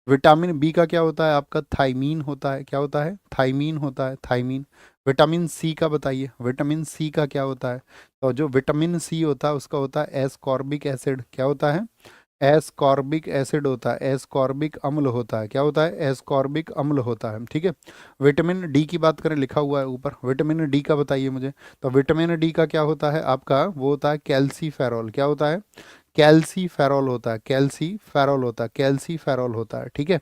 विटामिन बी का क्या होता है आपका, थाइमीन होता है। क्या होता है, थाइमीन होता है, थाइमीन। विटामिन सी का बताइए, विटामिन सी का क्या होता है, तो जो विटामिन सी होता है उसका होता है एस्कॉर्बिक एसिड। क्या होता है, एस्कॉर्बिक एसिड होता है, एस्कॉर्बिक अम्ल होता है। क्या होता है, एस्कॉर्बिक अम्ल होता है। ठीक है, विटामिन डी की बात करें, लिखा हुआ है ऊपर, विटामिन डी का बताइए मुझे, तो विटामिन डी का क्या होता है आपका, वो होता है कैल्सीफेरॉल। क्या होता है, कैल्सीफेरॉल होता है, कैल्सीफेरॉल होता है, कैल्सीफेरॉल होता है। ठीक है,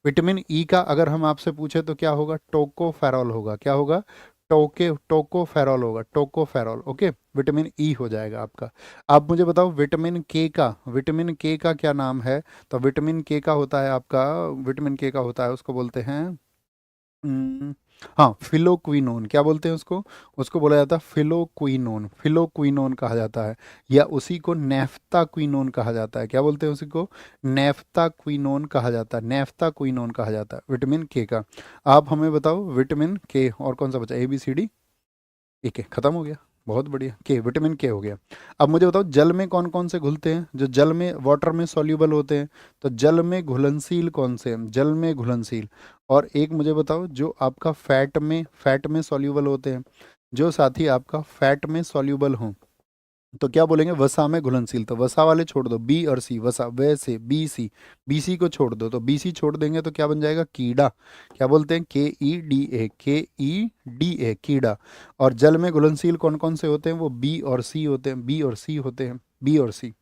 विटामिन ई का अगर हम आपसे पूछे तो क्या होगा, टोकोफेरॉल होगा। क्या होगा, टोकोफेरॉल होगा, टोकोफेरॉल। ओके, विटामिन ई हो जाएगा आपका। आप मुझे बताओ विटामिन के का क्या नाम है? तो विटामिन के का होता है आपका, विटामिन के का होता है, उसको बोलते हैं हम्म, हाँ, फिलोक्विनोन। क्या बोलते हैं उसको? उसको बोला जाता है फिलोक्विनोन, फिलोक्विनोन कहा जाता है, या उसी को नेफ्ताक्विनोन कहा जाता है। क्या बोलते हैं उसी को? नेफ्ताक्विनोन कहा जाता है, नेफ्ताक्विनोन कहा जाता है विटामिन के का। आप हमें बताओ विटामिन के और कौन सा बचा? ए बी सी डी, ठीक है, खत्म हो गया। बहुत बढ़िया, के, विटामिन के हो गया। अब मुझे बताओ जल में कौन कौन से घुलते हैं, जो जल में वाटर में सॉल्यूबल होते हैं? तो जल में घुलनशील कौन से हैं? जल में घुलनशील। और एक मुझे बताओ जो आपका फैट में सॉल्यूबल होते हैं, जो साथी आपका फैट में सॉल्यूबल हों, तो क्या बोलेंगे? वसा में घुलनशील। तो वसा वाले छोड़ दो, बी और सी, वसा, वैसे बी सी, बी सी को छोड़ दो, तो बी सी छोड़ देंगे तो क्या बन जाएगा? कीड़ा। क्या बोलते हैं? के ई डी ए, के ई डी ए, कीड़ा। और जल में घुलनशील कौन कौन से होते हैं? वो बी और सी होते हैं, बी और सी होते हैं, बी और सी।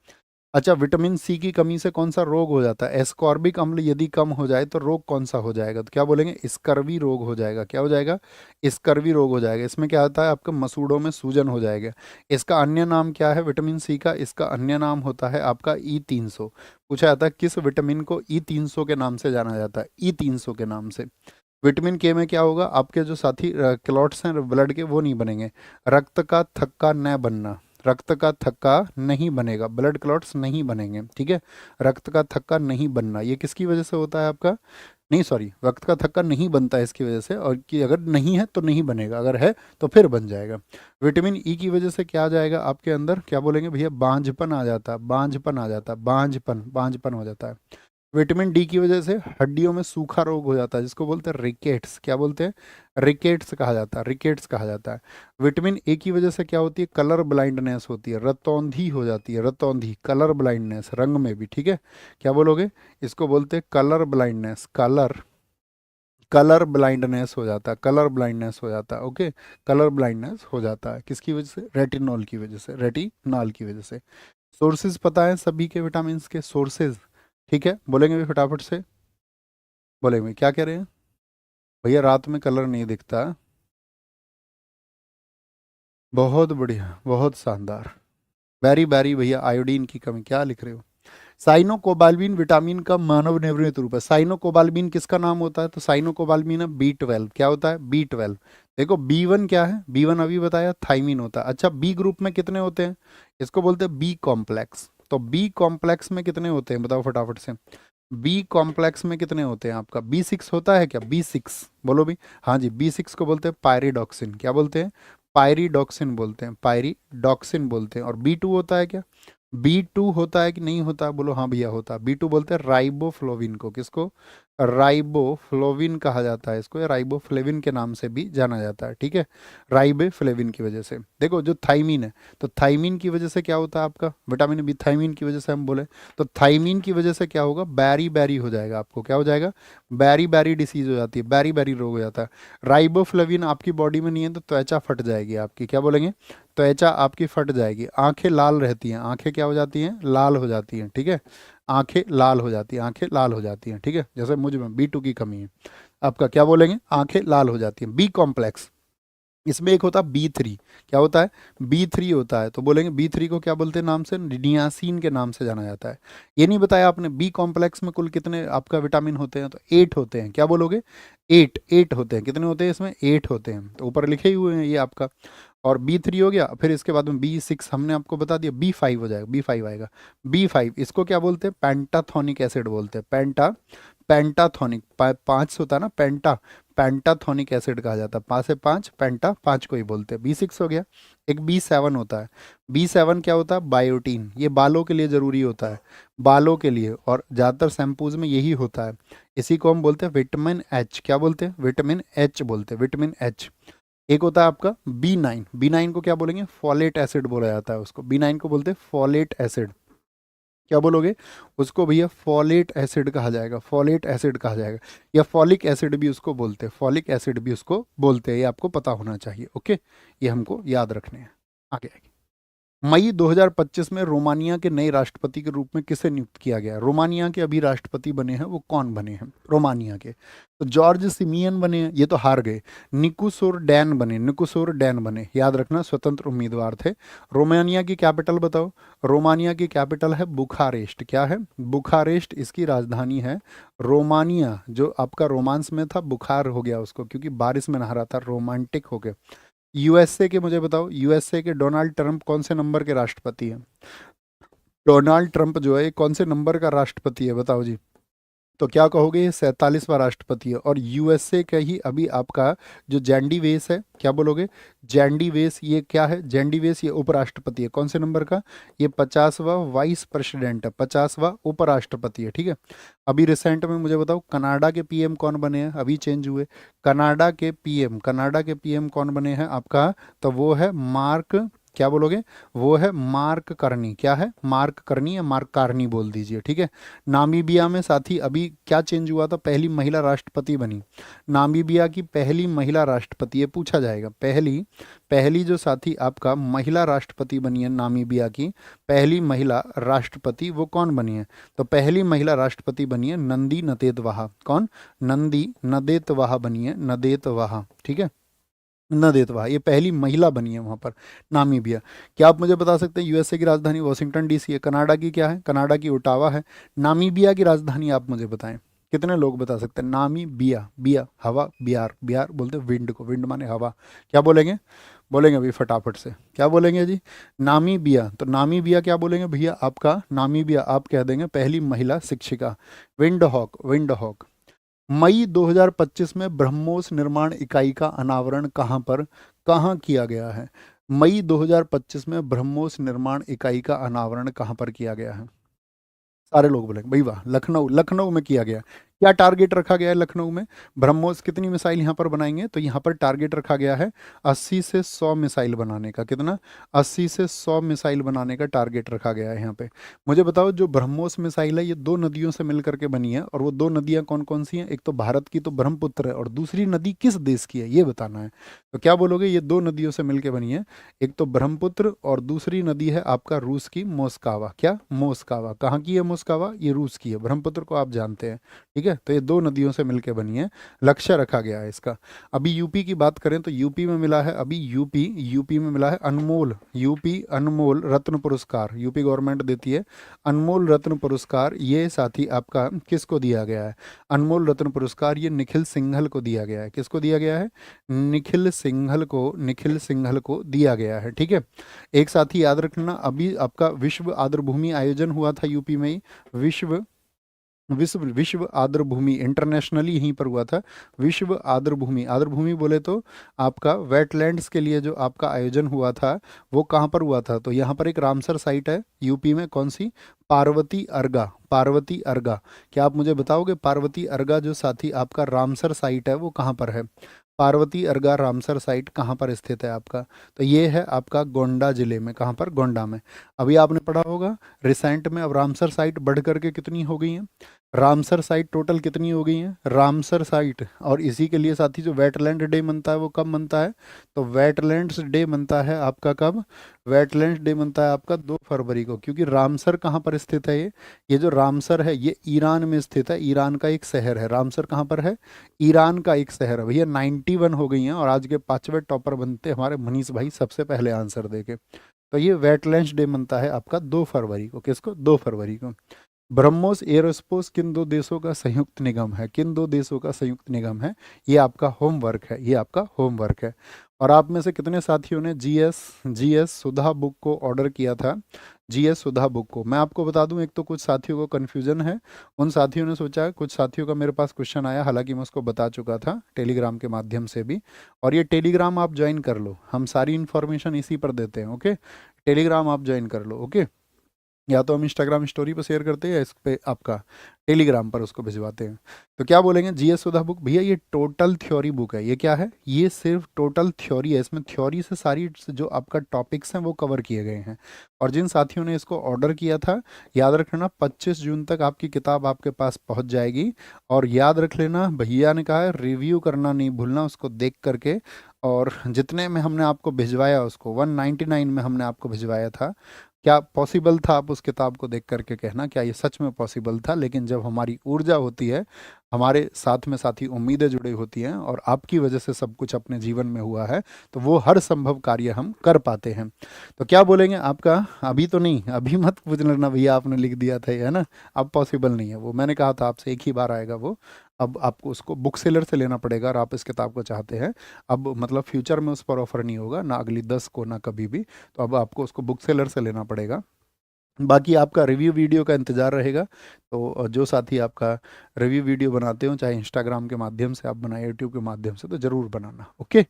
अच्छा, विटामिन सी की कमी से कौन सा रोग हो जाता है? एस्कॉर्बिक अम्ल यदि कम हो जाए तो रोग कौन सा हो जाएगा? तो क्या बोलेंगे? स्कर्वी रोग हो जाएगा। क्या हो जाएगा? स्कर्वी रोग हो जाएगा। इसमें क्या होता है? आपके मसूड़ों में सूजन हो जाएगा। इसका अन्य नाम क्या है विटामिन सी का? इसका अन्य नाम होता है आपका E300। पूछा जाता है किस विटामिन को E300 के नाम से जाना जाता है? E300 के नाम से। विटामिन के में क्या होगा? आपके जो साथी क्लॉट्स हैं ब्लड के, वो नहीं बनेंगे। रक्त का थक्का न बनना, रक्त का थक्का नहीं बनेगा, ब्लड क्लॉट्स नहीं बनेंगे, ठीक है। रक्त का थक्का नहीं बनना, ये किसकी वजह से होता है आपका? नहीं, सॉरी, रक्त का थक्का नहीं बनता है इसकी वजह से, और कि अगर नहीं है तो नहीं बनेगा, अगर है तो फिर बन जाएगा। विटामिन ई की वजह से क्या आ जाएगा आपके अंदर? क्या बोलेंगे भैया? बांझपन आ जाता है, बांझपन आ जाता है, बांझपन, बांझपन हो जाता है। विटामिन डी की वजह से हड्डियों में सूखा रोग हो जाता है, जिसको बोलते हैं रिकेट्स। क्या बोलते हैं? रिकेट्स कहा जाता है, रिकेट्स कहा जाता है। विटामिन ए की वजह से क्या होती है? कलर ब्लाइंडनेस होती है, रतौंधी हो जाती है, रतौंधी, कलर ब्लाइंडनेस, रंग में भी, ठीक है। क्या बोलोगे? इसको बोलते हैं colour blindness, colour, colour blindness हो जाता है, कलर ब्लाइंडनेस हो जाता है। ओके, कलर ब्लाइंडनेस हो जाता है किसकी वजह से? रेटिनॉल की वजह से, रेटिनॉल की वजह से। सोर्सेज पता है सभी के विटामिन के सोर्सेज? ठीक है, बोलेंगे भी फटाफट से, बोलेंगे क्या कह रहे हैं भैया? रात में कलर नहीं दिखता। बहुत बढ़िया, बहुत शानदार, बैरी बैरी भैया। आयोडीन की कमी, क्या लिख रहे हो? साइनोकोबाल्बिन विटामिन का मानव निर्मित रूप है। साइनोकोबाल्बिन किसका नाम होता है? तो साइनोकोबाल्बिन है B12। क्या होता है? B12। देखो B1 क्या है? B1 अभी बताया, थाइमिन होता है। अच्छा, बी ग्रुप में कितने होते हैं? इसको बोलते हैं बी कॉम्प्लेक्स। तो बी कॉम्प्लेक्स में कितने होते हैं बताओ फटाफट से? बी कॉम्प्लेक्स में कितने होते हैं आपका? B6 होता है क्या? B6 बोलो भी। हाँ जी, B6 को बोलते हैं पायरिडॉक्सिन। क्या बोलते हैं? पायरिडॉक्सिन बोलते हैं, पायरिडॉक्सिन बोलते हैं। और B2 होता है क्या? B2 होता है कि नहीं होता? बोलो हाँ भैया होता है। B2 बोलते हैं राइबोफ्लोविन को। किसको? राइबोफ्लोविन कहा जाता है इसको, या राइबोफ्लेविन के नाम से भी जाना जाता है, ठीक है। राइबोफ्लेविन की वजह से। देखो जो थाइमिन है, तो थाइमिन की वजह से क्या होता है आपका? विटामिन बी, थाइमिन की वजह से हम बोले, तो थाइमिन की वजह से क्या होगा? बैरी बैरी हो जाएगा आपको। क्या हो जाएगा? बैरी बैरी डिसीज हो जाती है, बैरी बैरी रोग हो जाता है। राइबोफ्लेविन आपकी बॉडी में नहीं है तो त्वचा फट जाएगी आपकी। क्या बोलेंगे? त्वचा आपकी फट जाएगी। आंखें लाल रहती हैं, आंखें क्या हो जाती हैं? लाल हो जाती हैं, ठीक है। आंखें लाल हो जाती हैं, आंखें लाल हो जाती हैं, ठीक है। जैसे मुझ में B2 की कमी है, आपका क्या बोलेंगे? आंखें लाल हो जाती हैं। बी कॉम्प्लेक्स, इसमें एक होता है B3। क्या होता है? B3 होता है, तो बोलेंगे B3 को क्या बोलते हैं नाम से? नियासिन के नाम से जाना जाता है। ये नहीं बताया आपने बी कॉम्प्लेक्स में कुल कितने आपका विटामिन होते हैं? तो 8 होते हैं। क्या बोलोगे? 8 होते हैं। कितने होते हैं इसमें? 8 होते हैं, तो ऊपर लिखे ही हुए हैं ये आपका। और B3 हो गया, फिर इसके बाद में B6 हमने आपको बता दिया, B5 हो जाएगा, B5 आएगा। B5 इसको क्या बोलते हैं? पेंटाथोनिक एसिड बोलते हैं, पेंटाथोनिक, 5 होता है ना, पेंटाथोनिक एसिड कहा जाता है। 5 से 5, पेंटा, 5 को ही बोलते हैं। B6 हो गया। एक B7 होता है। B7 क्या होता है? बायोटीन। ये बालों के लिए ज़रूरी होता है, बालों के लिए, और ज़्यादातर शैम्पूज में यही होता है। इसी को हम बोलते हैं विटामिन H। क्या बोलते हैं? विटामिन H बोलते हैं, विटामिन H। एक होता है आपका B9। B9 को क्या बोलेंगे? फॉलेट एसिड बोला जाता है उसको। B9 को बोलते हैं फॉलेट एसिड। क्या बोलोगे? उसको भैया फॉलेट एसिड कहा जाएगा, फॉलेट एसिड कहा जाएगा, या फॉलिक एसिड भी उसको बोलते हैं, फॉलिक एसिड भी उसको बोलते हैं। ये आपको पता होना चाहिए, ओके। ये हमको याद रखने हैं। आगे आगे। मई 2025 में रोमानिया के नए राष्ट्रपति के रूप में किसे नियुक्त किया गया? रोमानिया के अभी राष्ट्रपति बने हैं वो कौन बने हैं रोमानिया के? तो जॉर्ज सिमियन बने हैं, ये तो हार गए। निकुसोर डैन बने, याद रखना, स्वतंत्र उम्मीदवार थे। रोमानिया की कैपिटल बताओ। रोमानिया की कैपिटल है बुखारेस्ट। क्या है? बुखारेस्ट इसकी राजधानी है। रोमानिया जो आपका रोमांस में था, बुखार हो गया उसको क्योंकि बारिश में नहा रहा था, रोमांटिक हो गया। यूएसए के मुझे बताओ, यूएसए के डोनाल्ड ट्रंप कौन से नंबर के राष्ट्रपति हैं? डोनाल्ड ट्रंप जो है ये कौन से नंबर का राष्ट्रपति है बताओ जी? तो क्या कहोगे? ये 47वां राष्ट्रपति है। और यूएसए का ही अभी आपका जो जैंडी वेस है, क्या बोलोगे? जैंडी वेस ये क्या है? जैंडी वेस ये उपराष्ट्रपति है। कौन से नंबर का? ये 50वां वाइस प्रेसिडेंट है, 50वां उपराष्ट्रपति है। ठीक है। अभी रिसेंट में मुझे बताओ कनाडा के पीएम कौन बने हैं? अभी चेंज हुए। कनाडा के पीएम कौन बने हैं आपका? तो वो है मार्क, क्या बोलोगे? वो है मार्क करनी। क्या है? मार्क करनी या मार्क कार्नी बोल दीजिए। ठीक है। नामीबिया में साथी अभी क्या चेंज हुआ था? पहली महिला राष्ट्रपति बनी। नामीबिया की पहली महिला राष्ट्रपति, ये पूछा जाएगा। पहली पहली जो साथी आपका महिला राष्ट्रपति बनी है नामीबिया की, पहली महिला राष्ट्रपति वो कौन बनी है? तो पहली महिला राष्ट्रपति बनी है नंदी नदेतवाहा। कौन? नंदी नदेतवाहा बनी है, नदेतवाहा। ठीक है, नदेतवा, ये पहली महिला बनी है वहां पर नामीबिया। क्या आप मुझे बता सकते हैं यूएसए की राजधानी वॉशिंगटन डीसी है? कनाडा की क्या है? कनाडा की ओटावा है। नामीबिया की राजधानी आप मुझे बताएं, कितने लोग बता सकते हैं? नामीबिया, बिया हवा, बिहार, बिहार बोलते हैं विंड को, विंड माने हवा। क्या बोलेंगे? बोलेंगे अभी फटाफट से, क्या बोलेंगे जी? नामीबिया। तो नामीबिया क्या बोलेंगे भैया आपका? नामीबिया आप कह देंगे पहली महिला शिक्षिका। Wind hawk, wind hawk. मई 2025 में ब्रह्मोस निर्माण इकाई का अनावरण कहाँ किया गया है? मई 2025 में ब्रह्मोस निर्माण इकाई का अनावरण कहाँ पर किया गया है? सारे लोग बोलेंगे भाई वाह, लखनऊ, लखनऊ में किया गया। क्या टारगेट रखा गया है लखनऊ में? ब्रह्मोस कितनी मिसाइल यहाँ पर बनाएंगे? तो यहाँ पर टारगेट रखा गया है 80 से 100 मिसाइल बनाने का। कितना? 80 से 100 मिसाइल बनाने का टारगेट रखा गया है यहाँ पे। मुझे बताओ जो ब्रह्मोस मिसाइल है ये दो नदियों से मिल करके बनी है, और वो दो नदियाँ कौन कौन सी हैं? एक तो भारत की तो ब्रह्मपुत्र है, और दूसरी नदी किस देश की है ये बताना है। तो क्या बोलोगे? ये दो नदियों से मिलकर बनी है, एक तो ब्रह्मपुत्र और दूसरी नदी है आपका रूस की मोस्कावा। क्या? मोस्कावा। कहाँ की है मोस्कावा? ये रूस की है। ब्रह्मपुत्र को आप जानते हैं। ठीक है। तो ये दो नदियों से मिलकर बनी है, लक्ष्य रखा गया है इसका। अभी यूपी की बात करें तो यूपी में मिला है, अभी यूपी में मिला है अनमोल, यूपी अनमोल रत्न पुरस्कार। यूपी गवर्नमेंट देती है अनमोल रत्न पुरस्कार। ये साथी आपका किसको दिया गया है? अनमोल रत्न पुरस्कार ये निखिल सिंघल को दिया गया है। किसको दिया गया है? निखिल सिंघल को दिया गया है। ठीक है। एक साथी याद रखना, अभी आपका विश्व आर्द्रभूमि आयोजन हुआ था यूपी में ही। विश्व विश्व विश्व आर्द्रभूमि इंटरनेशनली यहीं पर हुआ था। विश्व आर्द्रभूमि, आर्द्रभूमि बोले तो आपका वेटलैंड्स के लिए जो आपका आयोजन हुआ था वो कहाँ पर हुआ था? तो यहाँ पर एक रामसर साइट है यूपी में। कौन सी? पार्वती अर्गा, पार्वती अर्गा। क्या आप मुझे बताओगे पार्वती अर्गा जो साथी आपका रामसर साइट है वो कहाँ पर है? पार्वती अर्गा रामसर साइट कहाँ पर स्थित है आपका? तो ये है आपका गोंडा जिले में। कहाँ पर? गोंडा में। अभी आपने पढ़ा होगा रिसेंट में, अब रामसर साइट बढ़ करके कितनी हो गई हैं? रामसर साइट टोटल कितनी हो गई हैं रामसर साइट? और इसी के लिए साथी जो वेटलैंड डे मनता है वो कब मनता है? तो वेटलैंड्स डे मनता है आपका कब? वेटलैंड्स डे मनता है आपका 2 फरवरी को। क्योंकि रामसर कहाँ पर स्थित है? ये जो रामसर है ये ईरान में स्थित है, ईरान का एक शहर है। रामसर कहाँ पर है? ईरान का एक शहर है। भैया 91 हो गई हैं, और आज के 5वें टॉपर बनते हमारे मनीष भाई सबसे पहले आंसर देके। तो ये वेटलैंड्स डे मनता है आपका 2 फरवरी को। किसको? 2 फरवरी को। ब्रह्मोस एरोस्पेस किन दो देशों का संयुक्त निगम है? किन दो देशों का संयुक्त निगम है? ये आपका होमवर्क है, ये आपका होमवर्क है। और आप में से कितने साथियों ने जीएस सुधा बुक को ऑर्डर किया था? जीएस सुधा बुक को मैं आपको बता दूं, एक तो कुछ साथियों को कन्फ्यूजन है, उन साथियों ने सोचा, कुछ साथियों का मेरे पास क्वेश्चन आया, हालांकि मैं उसको बता चुका था टेलीग्राम के माध्यम से भी। और ये टेलीग्राम आप ज्वाइन कर लो, हम सारी इन्फॉर्मेशन इसी पर देते हैं। ओके, टेलीग्राम आप ज्वाइन कर लो। ओके, या तो हम इंस्टाग्राम स्टोरी पर शेयर करते हैं या इस पे आपका टेलीग्राम पर उसको भिजवाते हैं। तो क्या बोलेंगे, जीएस सुधा बुक, भैया ये टोटल थ्योरी बुक है। ये क्या है, ये सिर्फ टोटल थ्योरी है। इसमें थ्योरी से सारी जो आपका टॉपिक्स हैं वो कवर किए गए हैं। और जिन साथियों ने इसको ऑर्डर किया था, याद रख लेना 25 जून तक आपकी किताब आपके पास पहुंच जाएगी। और याद रख लेना, भैया ने कहा है रिव्यू करना नहीं भूलना उसको देख करके। और जितने में हमने आपको भिजवाया, उसको 199 में हमने आपको भिजवाया था, क्या पॉसिबल था, आप उस किताब को देख करके कहना क्या ये सच में पॉसिबल था। लेकिन जब हमारी ऊर्जा होती है, हमारे साथ में साथी उम्मीदें जुड़ी होती हैं, और आपकी वजह से सब कुछ अपने जीवन में हुआ है, तो वो हर संभव कार्य हम कर पाते हैं। तो क्या बोलेंगे आपका, अभी तो नहीं, अभी मत पूछ लेना भैया आपने लिख दिया था ये, है ना। अब पॉसिबल नहीं है वो, मैंने कहा था आपसे एक ही बार आएगा वो। अब आपको उसको बुक सेलर से लेना पड़ेगा अगर आप इस किताब को चाहते हैं। अब मतलब फ्यूचर में उस पर ऑफर नहीं होगा ना, अगली 10 को ना कभी भी। तो अब आपको उसको बुक सेलर से लेना पड़ेगा। बाकी आपका रिव्यू वीडियो का इंतज़ार रहेगा। तो जो साथी आपका रिव्यू वीडियो बनाते हो, चाहे इंस्टाग्राम के माध्यम से आप बनाए, यूट्यूब के माध्यम से, तो ज़रूर बनाना, ओके।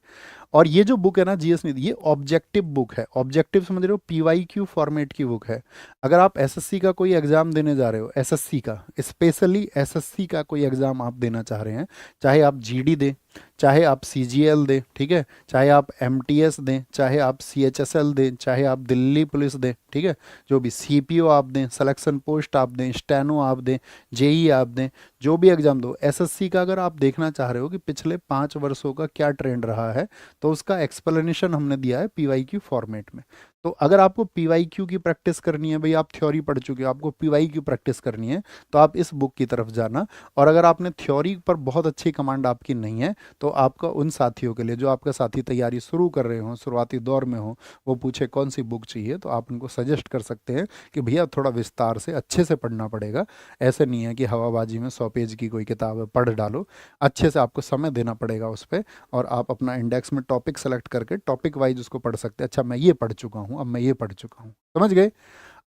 और ये जो बुक है ना जीएस निधि, ये ऑब्जेक्टिव बुक है। ऑब्जेक्टिव समझ रहे हो, पीवाईक्यू फॉर्मेट की बुक है। अगर आप एसएससी का कोई एग्जाम देने जा रहे हो, एसएससी का, स्पेशली एसएससी का कोई एग्जाम आप देना चाह रहे हैं, चाहे आप जीडी दें, चाहे आप सीजीएल दें, ठीक है, चाहे आप एमटीएस दें, चाहे आप सीएचएसएल दें, चाहे आप दिल्ली पुलिस दें, ठीक है, जो भी सीपीओ आप दें, सिलेक्शन पोस्ट आप दें, स्टेनो आप दें, जेई आप दें, जो भी एग्जाम दो, एसएससी का अगर आप देखना चाह रहे हो कि पिछले 5 वर्षों का क्या ट्रेंड रहा है, तो उसका एक्सप्लेनेशन हमने दिया है पीवाईक्यू फॉर्मेट में। तो अगर आपको पीवाईक्यू की प्रैक्टिस करनी है, भाई आप थ्योरी पढ़ चुके हो, आपको पीवाईक्यू प्रैक्टिस करनी है, तो आप इस बुक की तरफ जाना। और अगर आपने थ्योरी पर बहुत अच्छी कमांड आपकी नहीं है, तो आपका उन साथियों के लिए, जो आपका साथी तैयारी शुरू कर रहे हो, शुरुआती दौर में हो, वो पूछे कौन सी बुक चाहिए, तो आप उनको सजेस्ट कर सकते हैं कि भैया थोड़ा विस्तार से अच्छे से पढ़ना पड़ेगा। ऐसे नहीं है कि हवाबाजी में 100 पेज की कोई किताब है पढ़ डालो, अच्छे से आपको समय देना पड़ेगा उस पर। और आप अपना इंडेक्स में टॉपिक सेलेक्ट करके टॉपिक वाइज उसको पढ़ सकते हैं। अच्छा मैं ये पढ़ चुका हूँ, अब मैं ये पढ़ चुका हूँ, समझ गए।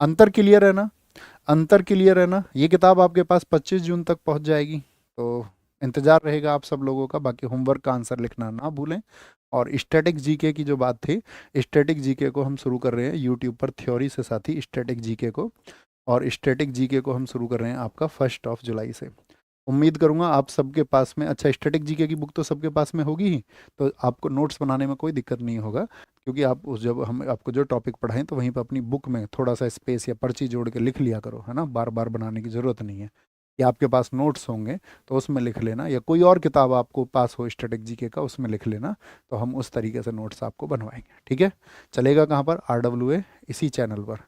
अंतर क्लियर है ना, अंतर क्लियर है ना। ये किताब आपके पास 25 जून तक पहुँच जाएगी। तो इंतज़ार रहेगा आप सब लोगों का। बाकी होमवर्क का आंसर लिखना ना भूलें। और स्टैटिक जीके की जो बात थी, स्टैटिक जीके को हम शुरू कर रहे हैं यूट्यूब पर थ्योरी से साथी, स्टैटिक जीके को। और स्टैटिक जीके को हम शुरू कर रहे हैं आपका 1 जुलाई से। उम्मीद करूंगा आप सबके पास में, अच्छा स्टैटिक जीके की बुक तो सबके पास में होगी ही, तो आपको नोट्स बनाने में कोई दिक्कत नहीं होगा। क्योंकि आप उस, जब हम आपको जो टॉपिक पढ़ाएं, तो वहीं पर अपनी बुक में थोड़ा सा स्पेस या पर्ची जोड़ के लिख लिया करो, है ना। बार बार बनाने की ज़रूरत नहीं है। या आपके पास नोट्स होंगे तो उसमें लिख लेना, या कोई और किताब आपको पास हो स्टैटिक जीके का, उसमें लिख लेना। तो हम उस तरीके से नोट्स आपको बनवाएंगे, ठीक है। चलेगा कहाँ पर, RWA इसी चैनल पर,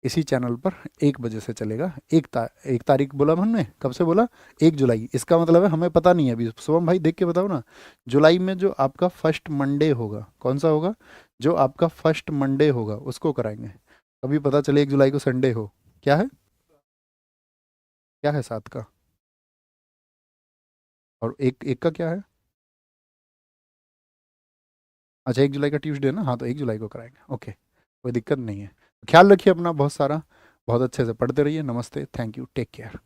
इसी चैनल पर 1 बजे से चलेगा। 1 तारीख बोला हमने, कब से बोला, 1 जुलाई। इसका मतलब है हमें पता नहीं है अभी, शुभम भाई देख के बताओ ना। जुलाई में जो आपका फर्स्ट मंडे होगा, कौन सा होगा, जो आपका फर्स्ट मंडे होगा उसको कराएंगे। कभी पता चले 1 जुलाई को संडे हो, क्या है, क्या है 7 का, और एक एक का क्या है। अच्छा 1 जुलाई का ट्यूसडे ना, हाँ तो 1 जुलाई को कराएंगे, ओके, कोई दिक्कत नहीं है। ख्याल रखिए अपना बहुत सारा, बहुत अच्छे से पढ़ते रहिए। नमस्ते, थैंक यू, टेक केयर।